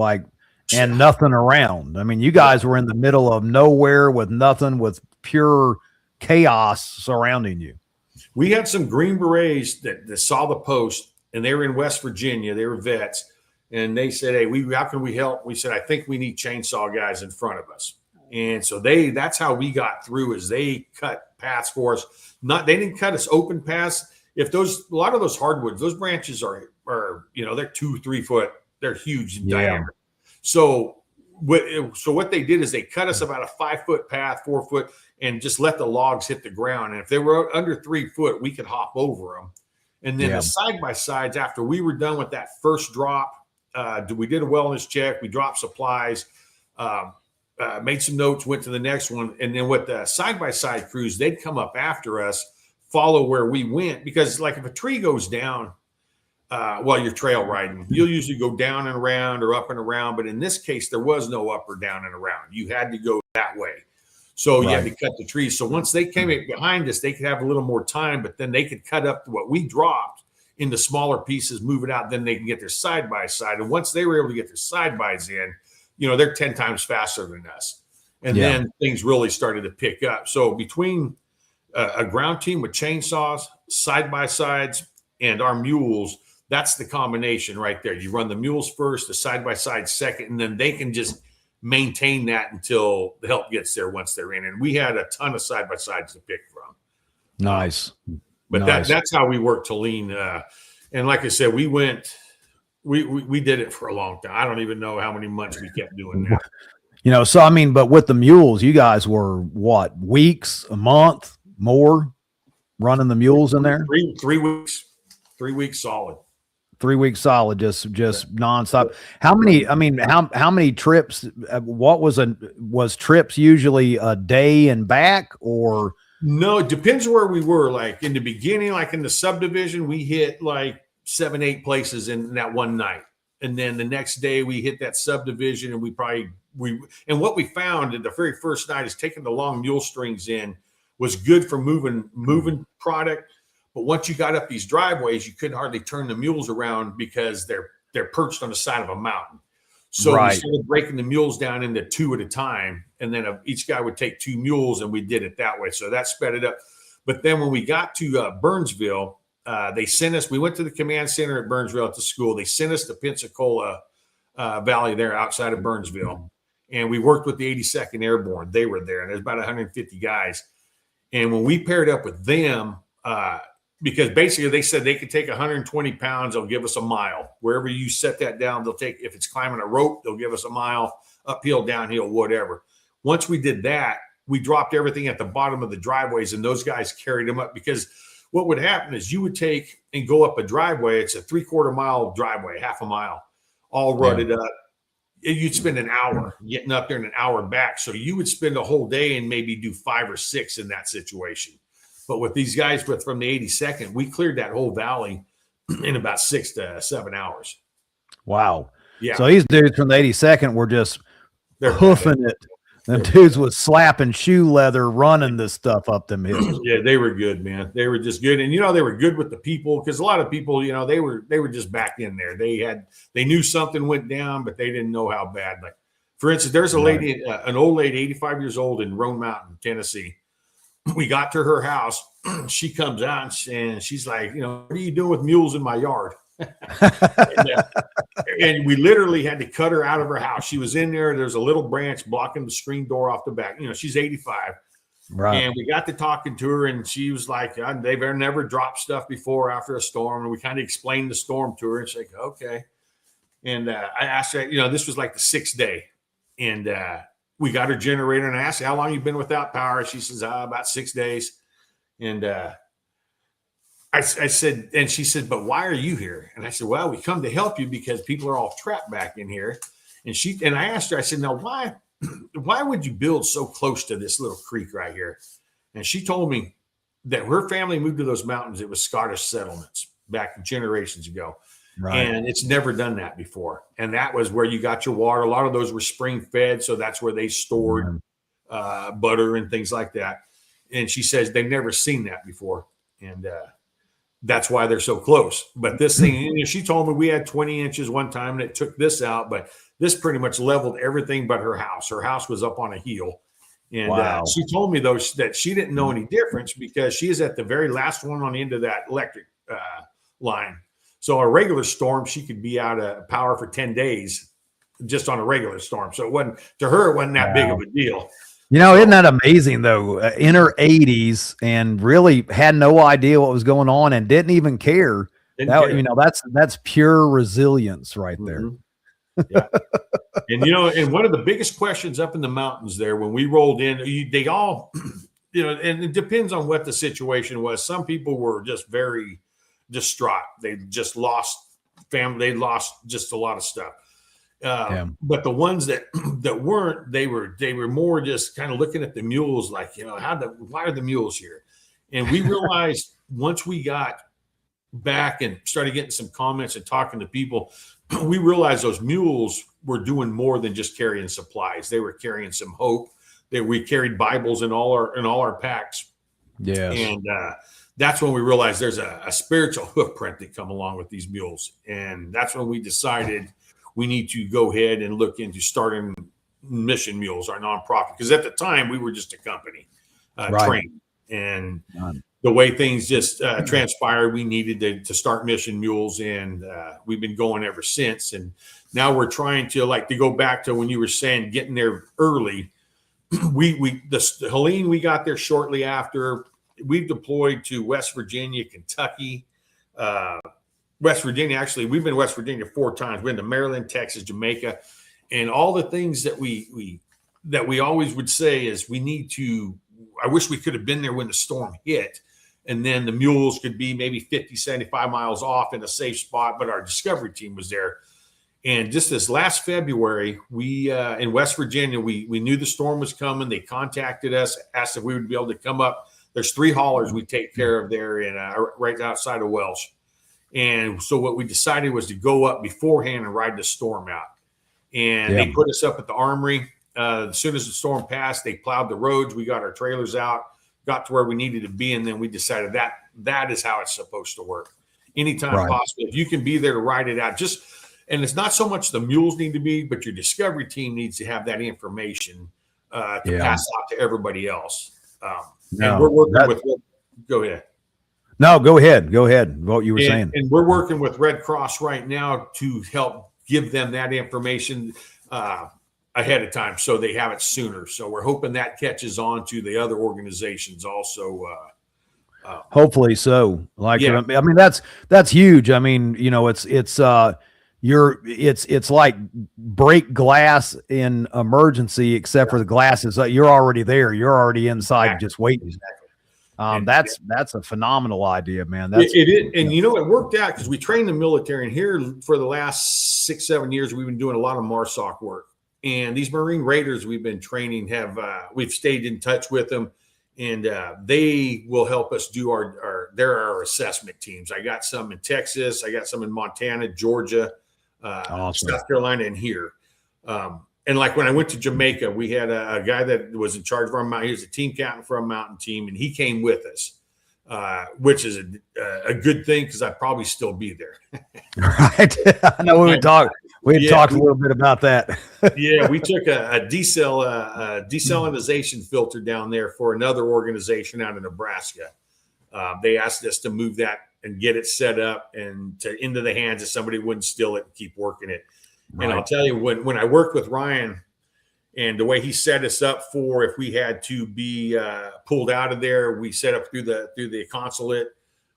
and nothing around. I mean, you guys were in the middle of nowhere with nothing, with pure chaos surrounding you. We had some Green Berets that saw the post, and they were in West Virginia. They were vets, and they said, "Hey, how can we help?" We said, "I think we need chainsaw guys in front of us." And so that's how we got through, is they cut paths for us. They didn't cut us open paths. A lot of those hardwoods, those branches are they're 2-3 foot. They're huge in diameter. So what they did is they cut us about a 5 foot path, 4 foot, and just let the logs hit the ground. And if they were under 3 foot, we could hop over them. And then the side by sides, after we were done with that first drop, we did a wellness check. We dropped supplies, made some notes, went to the next one. And then with the side by side crews, they'd come up after us, follow where we went, because like if a tree goes down while you're trail riding, you'll usually go down and around or up and around. But in this case, there was no up or down and around. You had to go that way. So you had to cut the trees. So once they came behind us, they could have a little more time, but then they could cut up what we dropped into smaller pieces, move it out. Then they can get their side by side. And once they were able to get their side bys in, they're 10 times faster than us. And then things really started to pick up. So between a ground team with chainsaws, side by sides, and our mules, that's the combination right there. You run the mules first, the side by side second, and then they can just maintain that until the help gets there once they're in. And we had a ton of side by sides to pick from. Nice. But that's how we worked Helene. And like I said, we did it for a long time. I don't even know how many months we kept doing that. So I mean, but with the mules, you guys were what, weeks, a month, more running the mules in there? 3 weeks. 3 weeks solid. 3 weeks solid, just nonstop. How many? I mean, how many trips? What was trips usually a day and back, or? No, it depends where we were. Like in the beginning, like in the subdivision, we hit like 7-8 places in that one night, and then the next day we hit that subdivision, and and what we found in the very first night is taking the long mule strings in was good for moving product. But once you got up these driveways, you couldn't hardly turn the mules around because they're perched on the side of a mountain. So we started breaking the mules down into 2 at a time, and then each guy would take 2 mules, and we did it that way. So that sped it up. But then when we got to Burnsville, they sent us. We went to the command center at Burnsville at the school. They sent us to Pensacola Valley there outside of Burnsville, and we worked with the 82nd Airborne. They were there, and there's about 150 guys. And when we paired up with them, because basically they said they could take 120 pounds, they'll give us a mile. Wherever you set that down, they'll take, if it's climbing a rope, they'll give us a mile, uphill, downhill, whatever. Once we did that, we dropped everything at the bottom of the driveways, and those guys carried them up, because what would happen is you would take and go up a driveway. It's a 3/4 mile driveway, half a mile, all rutted up. You'd spend an hour getting up there and an hour back. So you would spend a whole day and maybe do 5 or 6 in that situation. But with these guys from the 82nd, we cleared that whole valley in about 6 to 7 hours. Wow. Yeah. So these dudes from the 82nd were just hoofing it. Them dudes was slapping shoe leather, running this stuff up them hills. Yeah, they were good, man. They were just good. And, they were good with the people, because a lot of people, they were just back in there. They knew something went down, but they didn't know how bad. Like, for instance, there's a lady, an old lady, 85 years old, in Roan Mountain, Tennessee. We got to her house. She comes out and she's like, what are you doing with mules in my yard? and we literally had to cut her out of her house. She was in there. There's a little branch blocking the screen door off the back. She's 85. Right. And we got to talking to her, and she was like, they've never dropped stuff before after a storm. And we kind of explained the storm to her, and she's like, okay. And I asked her, this was like the 6th day. And we got her generator, and I asked her, how long you been without power? She says, about 6 days. And I said, and she said, but why are you here? And I said, well, we come to help you because people are all trapped back in here. And I asked her, I said, now why would you build so close to this little creek right here? And she told me that her family moved to those mountains. It was Scottish settlements back generations ago. Right. And it's never done that before. And that was where you got your water. A lot of those were spring fed. So that's where they stored butter and things like that. And she says they've never seen that before. And that's why they're so close. But this thing, she told me we had 20 inches one time, and it took this out. But this pretty much leveled everything but her house. Her house was up on a hill. And she told me, though, that she didn't know any difference because she is at the very last one on the end of that electric line. So a regular storm, she could be out of power for 10 days. just on a regular storm. So it wasn't, to her, it wasn't that big of a deal. Isn't that amazing though? In her 80s and really had no idea what was going on and didn't even care. That's pure resilience right there. Yeah. And, and one of the biggest questions up in the mountains there, when we rolled in, they all, and it depends on what the situation was. Some people were just very distraught. They just lost family. They lost just a lot of stuff. But the ones that weren't, they were more just kind of looking at the mules like, why are the mules here? And we realized once we got back and started getting some comments and talking to people, we realized those mules were doing more than just carrying supplies. They were carrying some hope. We carried Bibles in all our packs. Yeah. And that's when we realized there's a spiritual footprint that come along with these mules. And that's when we decided we need to go ahead and look into starting Mission Mules, our nonprofit. Because at the time, we were just a company trained. And the way things just transpired, we needed to start Mission Mules. And we've been going ever since. And now we're trying to go back to when you were saying getting there early. The Helene, we got there shortly after. We've deployed to West Virginia, Kentucky, West Virginia. Actually, we've been to West Virginia 4 times. We've been to Maryland, Texas, Jamaica, and all the things that we always would say is we need to. I wish we could have been there when the storm hit, and then the mules could be maybe 50, 75 miles off in a safe spot. But our discovery team was there. And just this last February, we in West Virginia, we knew the storm was coming. They contacted us, asked if we would be able to come up. There's 3 haulers we take care of there in right outside of Welsh. And so what we decided was to go up beforehand and ride the storm out. And they put us up at the armory. As soon as the storm passed, they plowed the roads. We got our trailers out, got to where we needed to be, and then we decided that is how it's supposed to work. Anytime possible, if you can be there to ride it out, and it's not so much the mules need to be, but your discovery team needs to have that information to pass out to everybody else. And we're working with. Go ahead. No, go ahead. Go ahead. What you were saying. And we're working with Red Cross right now to help give them that information ahead of time so they have it sooner. So we're hoping that catches on to the other organizations also. Hopefully so. I mean, that's huge. I mean, it's like break glass in emergency, except for the glasses. You're already there. You're already inside, just waiting. Exactly. That's a phenomenal idea, man. It is. And it worked out because we trained the military, and here for the last 6-7 years, we've been doing a lot of MARSOC work. And these Marine Raiders we've been training we've stayed in touch with them, and they will help us do our assessment teams. I got some in Texas, I got some in Montana, Georgia, awesome. South Carolina, and here. And when I went to Jamaica, we had a guy that was in charge of our mountain. He was a team captain for a mountain team, and he came with us, which is a good thing because I'd probably still be there. Right. I know we talked a little bit about that. Yeah, we took a desalinization filter down there for another organization out in Nebraska. They asked us to move that and get it set up and into the hands of somebody who wouldn't steal it and keep working it. And I'll tell you, when I worked with Ryan and the way he set us up for if we had to be pulled out of there, we set up through the consulate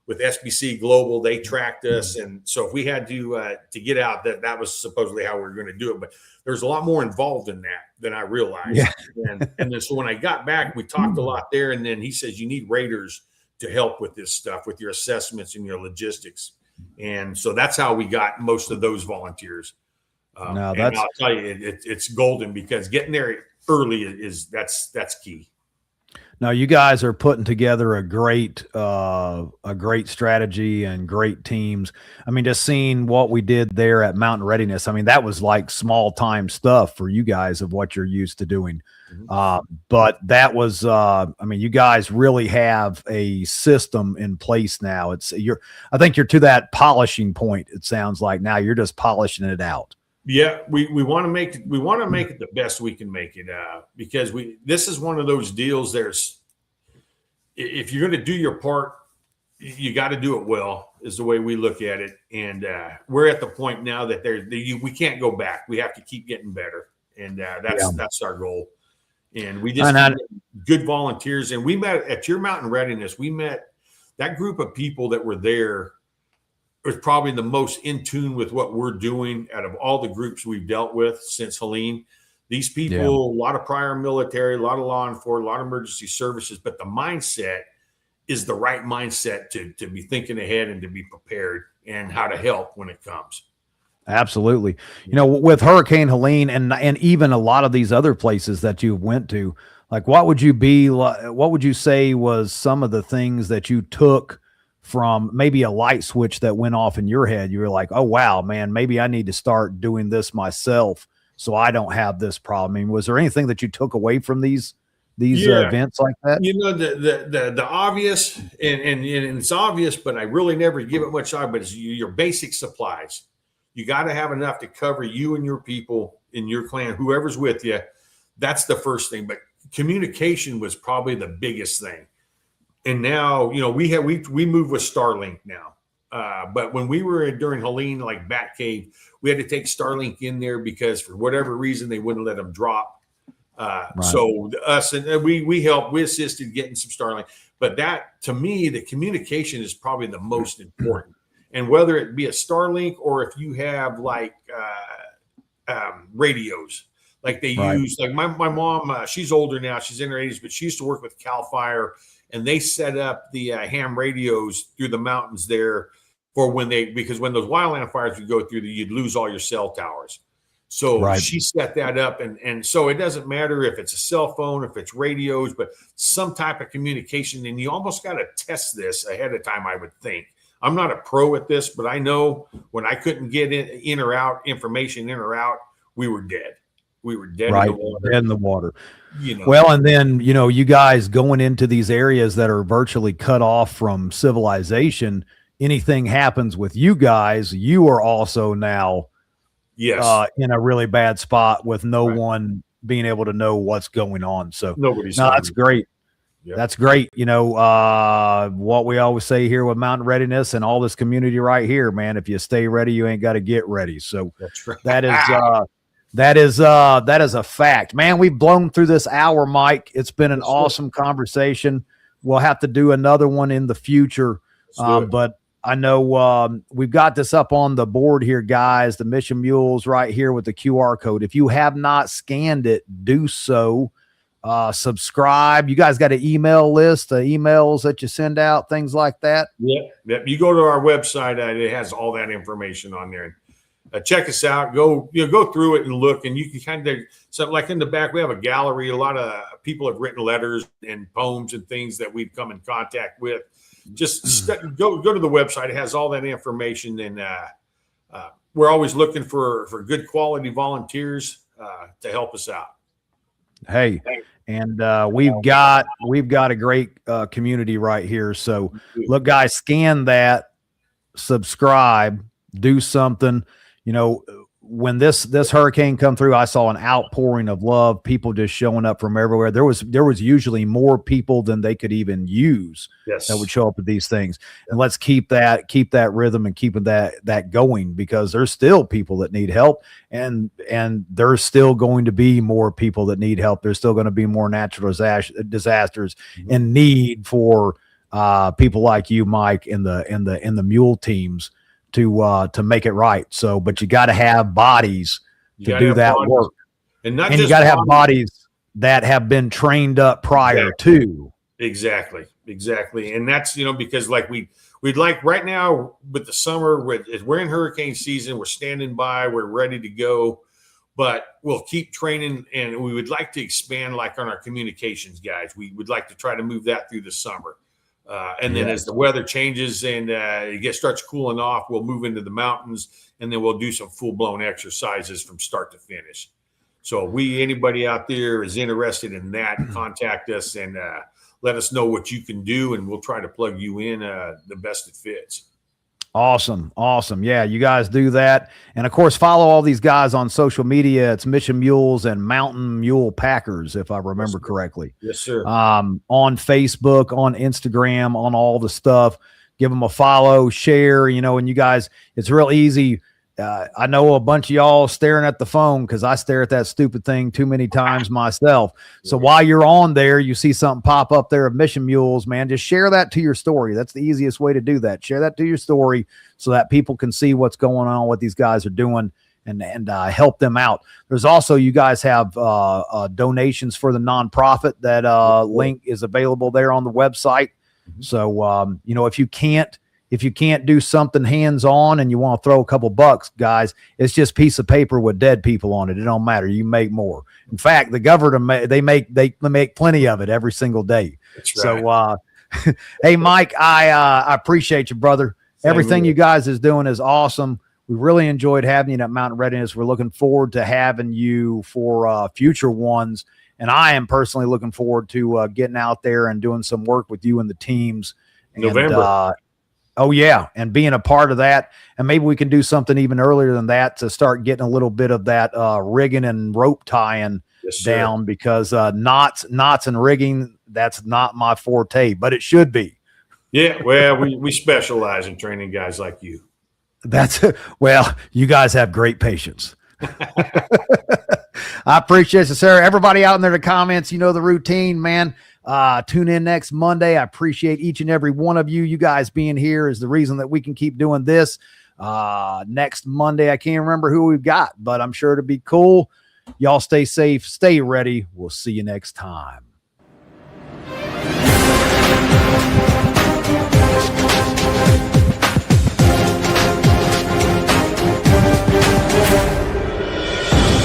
with SBC Global. They tracked us, and so if we had to get out, that was supposedly how we were going to do it. But there's a lot more involved in that than I realized. Yeah. and then so when I got back, we talked a lot there, and then he says you need raiders to help with this stuff, with your assessments and your logistics, and so that's how we got most of those volunteers. And I'll tell you, it's golden because getting there early that's key. Now you guys are putting together a great strategy and great teams. I mean, just seeing what we did there at Mountain Readiness, I mean, that was like small time stuff for you guys of what you're used to doing. Mm-hmm. But that was, I mean, you guys really have a system in place now. I think you're to that polishing point. It sounds like now you're just polishing it out. Yeah, we want to make it the best we can make it because this is one of those deals. If you're going to do your part you got to do it well is the way we look at it. And we're at the point now that we can't go back. We have to keep getting better. And that's our goal. And we just need good volunteers. And we met at your Mountain Readiness. We met that group of people that were there was probably the most in tune with what we're doing out of all the groups we've dealt with since Helene. These people, a lot of prior military, a lot of law enforcement, a lot of emergency services, but the mindset is the right mindset to be thinking ahead and to be prepared and how to help when it comes. Absolutely. You know, with Hurricane Helene and even a lot of these other places that you went to, like what would you say was some of the things that you took from maybe a light switch that went off in your head? You were like, oh, wow, man, maybe I need to start doing this myself so I don't have this problem. I mean, was there anything that you took away from these events like that? You know, the obvious, and it's obvious, but I really never give it much thought, but it's your basic supplies. You got to have enough to cover you and your people in your clan, whoever's with you. That's the first thing. But communication was probably the biggest thing. And now, you know, we move with Starlink now. But when we were during Helene, like Batcave, we had to take Starlink in there because for whatever reason, they wouldn't let them drop. Right. So us and we helped, we assisted getting some Starlink. But that, to me, the communication is probably the most important. And whether it be a Starlink or if you have like radios, like they use, like my mom, she's older now, she's in her 80s, but she used to work with CAL FIRE, and they set up the ham radios through the mountains there for because when those wildland fires would go through, you'd lose all your cell towers. So she set that up. And so it doesn't matter if it's a cell phone, if it's radios, but some type of communication. And you almost got to test this ahead of time, I would think. I'm not a pro at this, but I know when I couldn't get in or out, information in or out, we were dead. We were dead in the water. Dead in the water. You know. Well, and then, you know, you guys going into these areas that are virtually cut off from civilization, anything happens with you guys, you are also now in a really bad spot with no one being able to know what's going on. So that's great. Yep. That's great. You know, what we always say here with Mountain Readiness and all this community right here, man, if you stay ready, you ain't got to get ready. So that's right. that is a fact, man. We've blown through this hour, Mike. It's been an awesome conversation. We'll have to do another one in the future. But I know we've got this up on the board here, guys, the Mission Mules right here with the QR code. If you have not scanned it, do so. Subscribe. You guys got an email list, emails that you send out, things like that? Yep. You go to our website, it has all that information on there. Check us out. Go through it and look, and you can kind of, something like in the back, we have a gallery. A lot of people have written letters and poems and things that we've come in contact with. Just go to the website. It has all that information, and we're always looking for good quality volunteers to help us out. Hey, and we've got a great community right here. So look, guys, scan that, subscribe, do something. You know, when this hurricane come through, I saw an outpouring of love, people just showing up from everywhere. There was usually more people than they could even use that would show up at these things. And let's keep that rhythm and keeping that going, because there's still people that need help, and there's still going to be more people that need help. There's still going to be more natural disasters and need for people like you, Mike, in the mule teams to make it right. So, but you got to have bodies to do that work, and you got to have bodies that have been trained up prior to. Exactly. And that's, because like we'd like right now with the summer, we're in hurricane season, we're standing by, we're ready to go, but we'll keep training, and we would like to expand like on our communications guys. We would like to try to move that through the summer. And then as the weather changes and starts cooling off, we'll move into the mountains, and then we'll do some full-blown exercises from start to finish. So anybody out there is interested in that, contact us and let us know what you can do, and we'll try to plug you in the best it fits. Awesome. Yeah, you guys do that. And of course, follow all these guys on social media. It's Mission Mules and Mountain Mule Packers, if I remember correctly. Yes, sir. On Facebook, on Instagram, on all the stuff. give them a follow, share, and you guys, it's real easy. I know a bunch of y'all staring at the phone because I stare at that stupid thing too many times myself. So while you're on there, you see something pop up there of Mission Mules, man, just share that to your story. That's the easiest way to do that. Share that to your story so that people can see what's going on, what these guys are doing, and help them out. There's also, you guys have donations for the nonprofit. That link is available there on the website. So, if you can't do something hands-on and you want to throw a couple bucks, guys, it's just a piece of paper with dead people on it. It don't matter. You make more. In fact, the government, they make plenty of it every single day. That's right. So, hey, Mike, I appreciate you, brother. Everything you guys is doing is awesome. We really enjoyed having you at Mountain Readiness. We're looking forward to having you for future ones. And I am personally looking forward to getting out there and doing some work with you and the teams. November. Oh, yeah, and being a part of that. And maybe we can do something even earlier than that to start getting a little bit of that rigging and rope tying down, because knots and rigging, that's not my forte, but it should be. Yeah, well, we specialize in training guys like you. Well, you guys have great patience. I appreciate it, sir. Everybody out in there in the comments, you know the routine, man. Tune in next Monday. I appreciate each and every one of you. You guys being here is the reason that we can keep doing this. Next Monday, I can't remember who we've got, but I'm sure it'll be cool. Y'all stay safe, stay ready. We'll see you next time.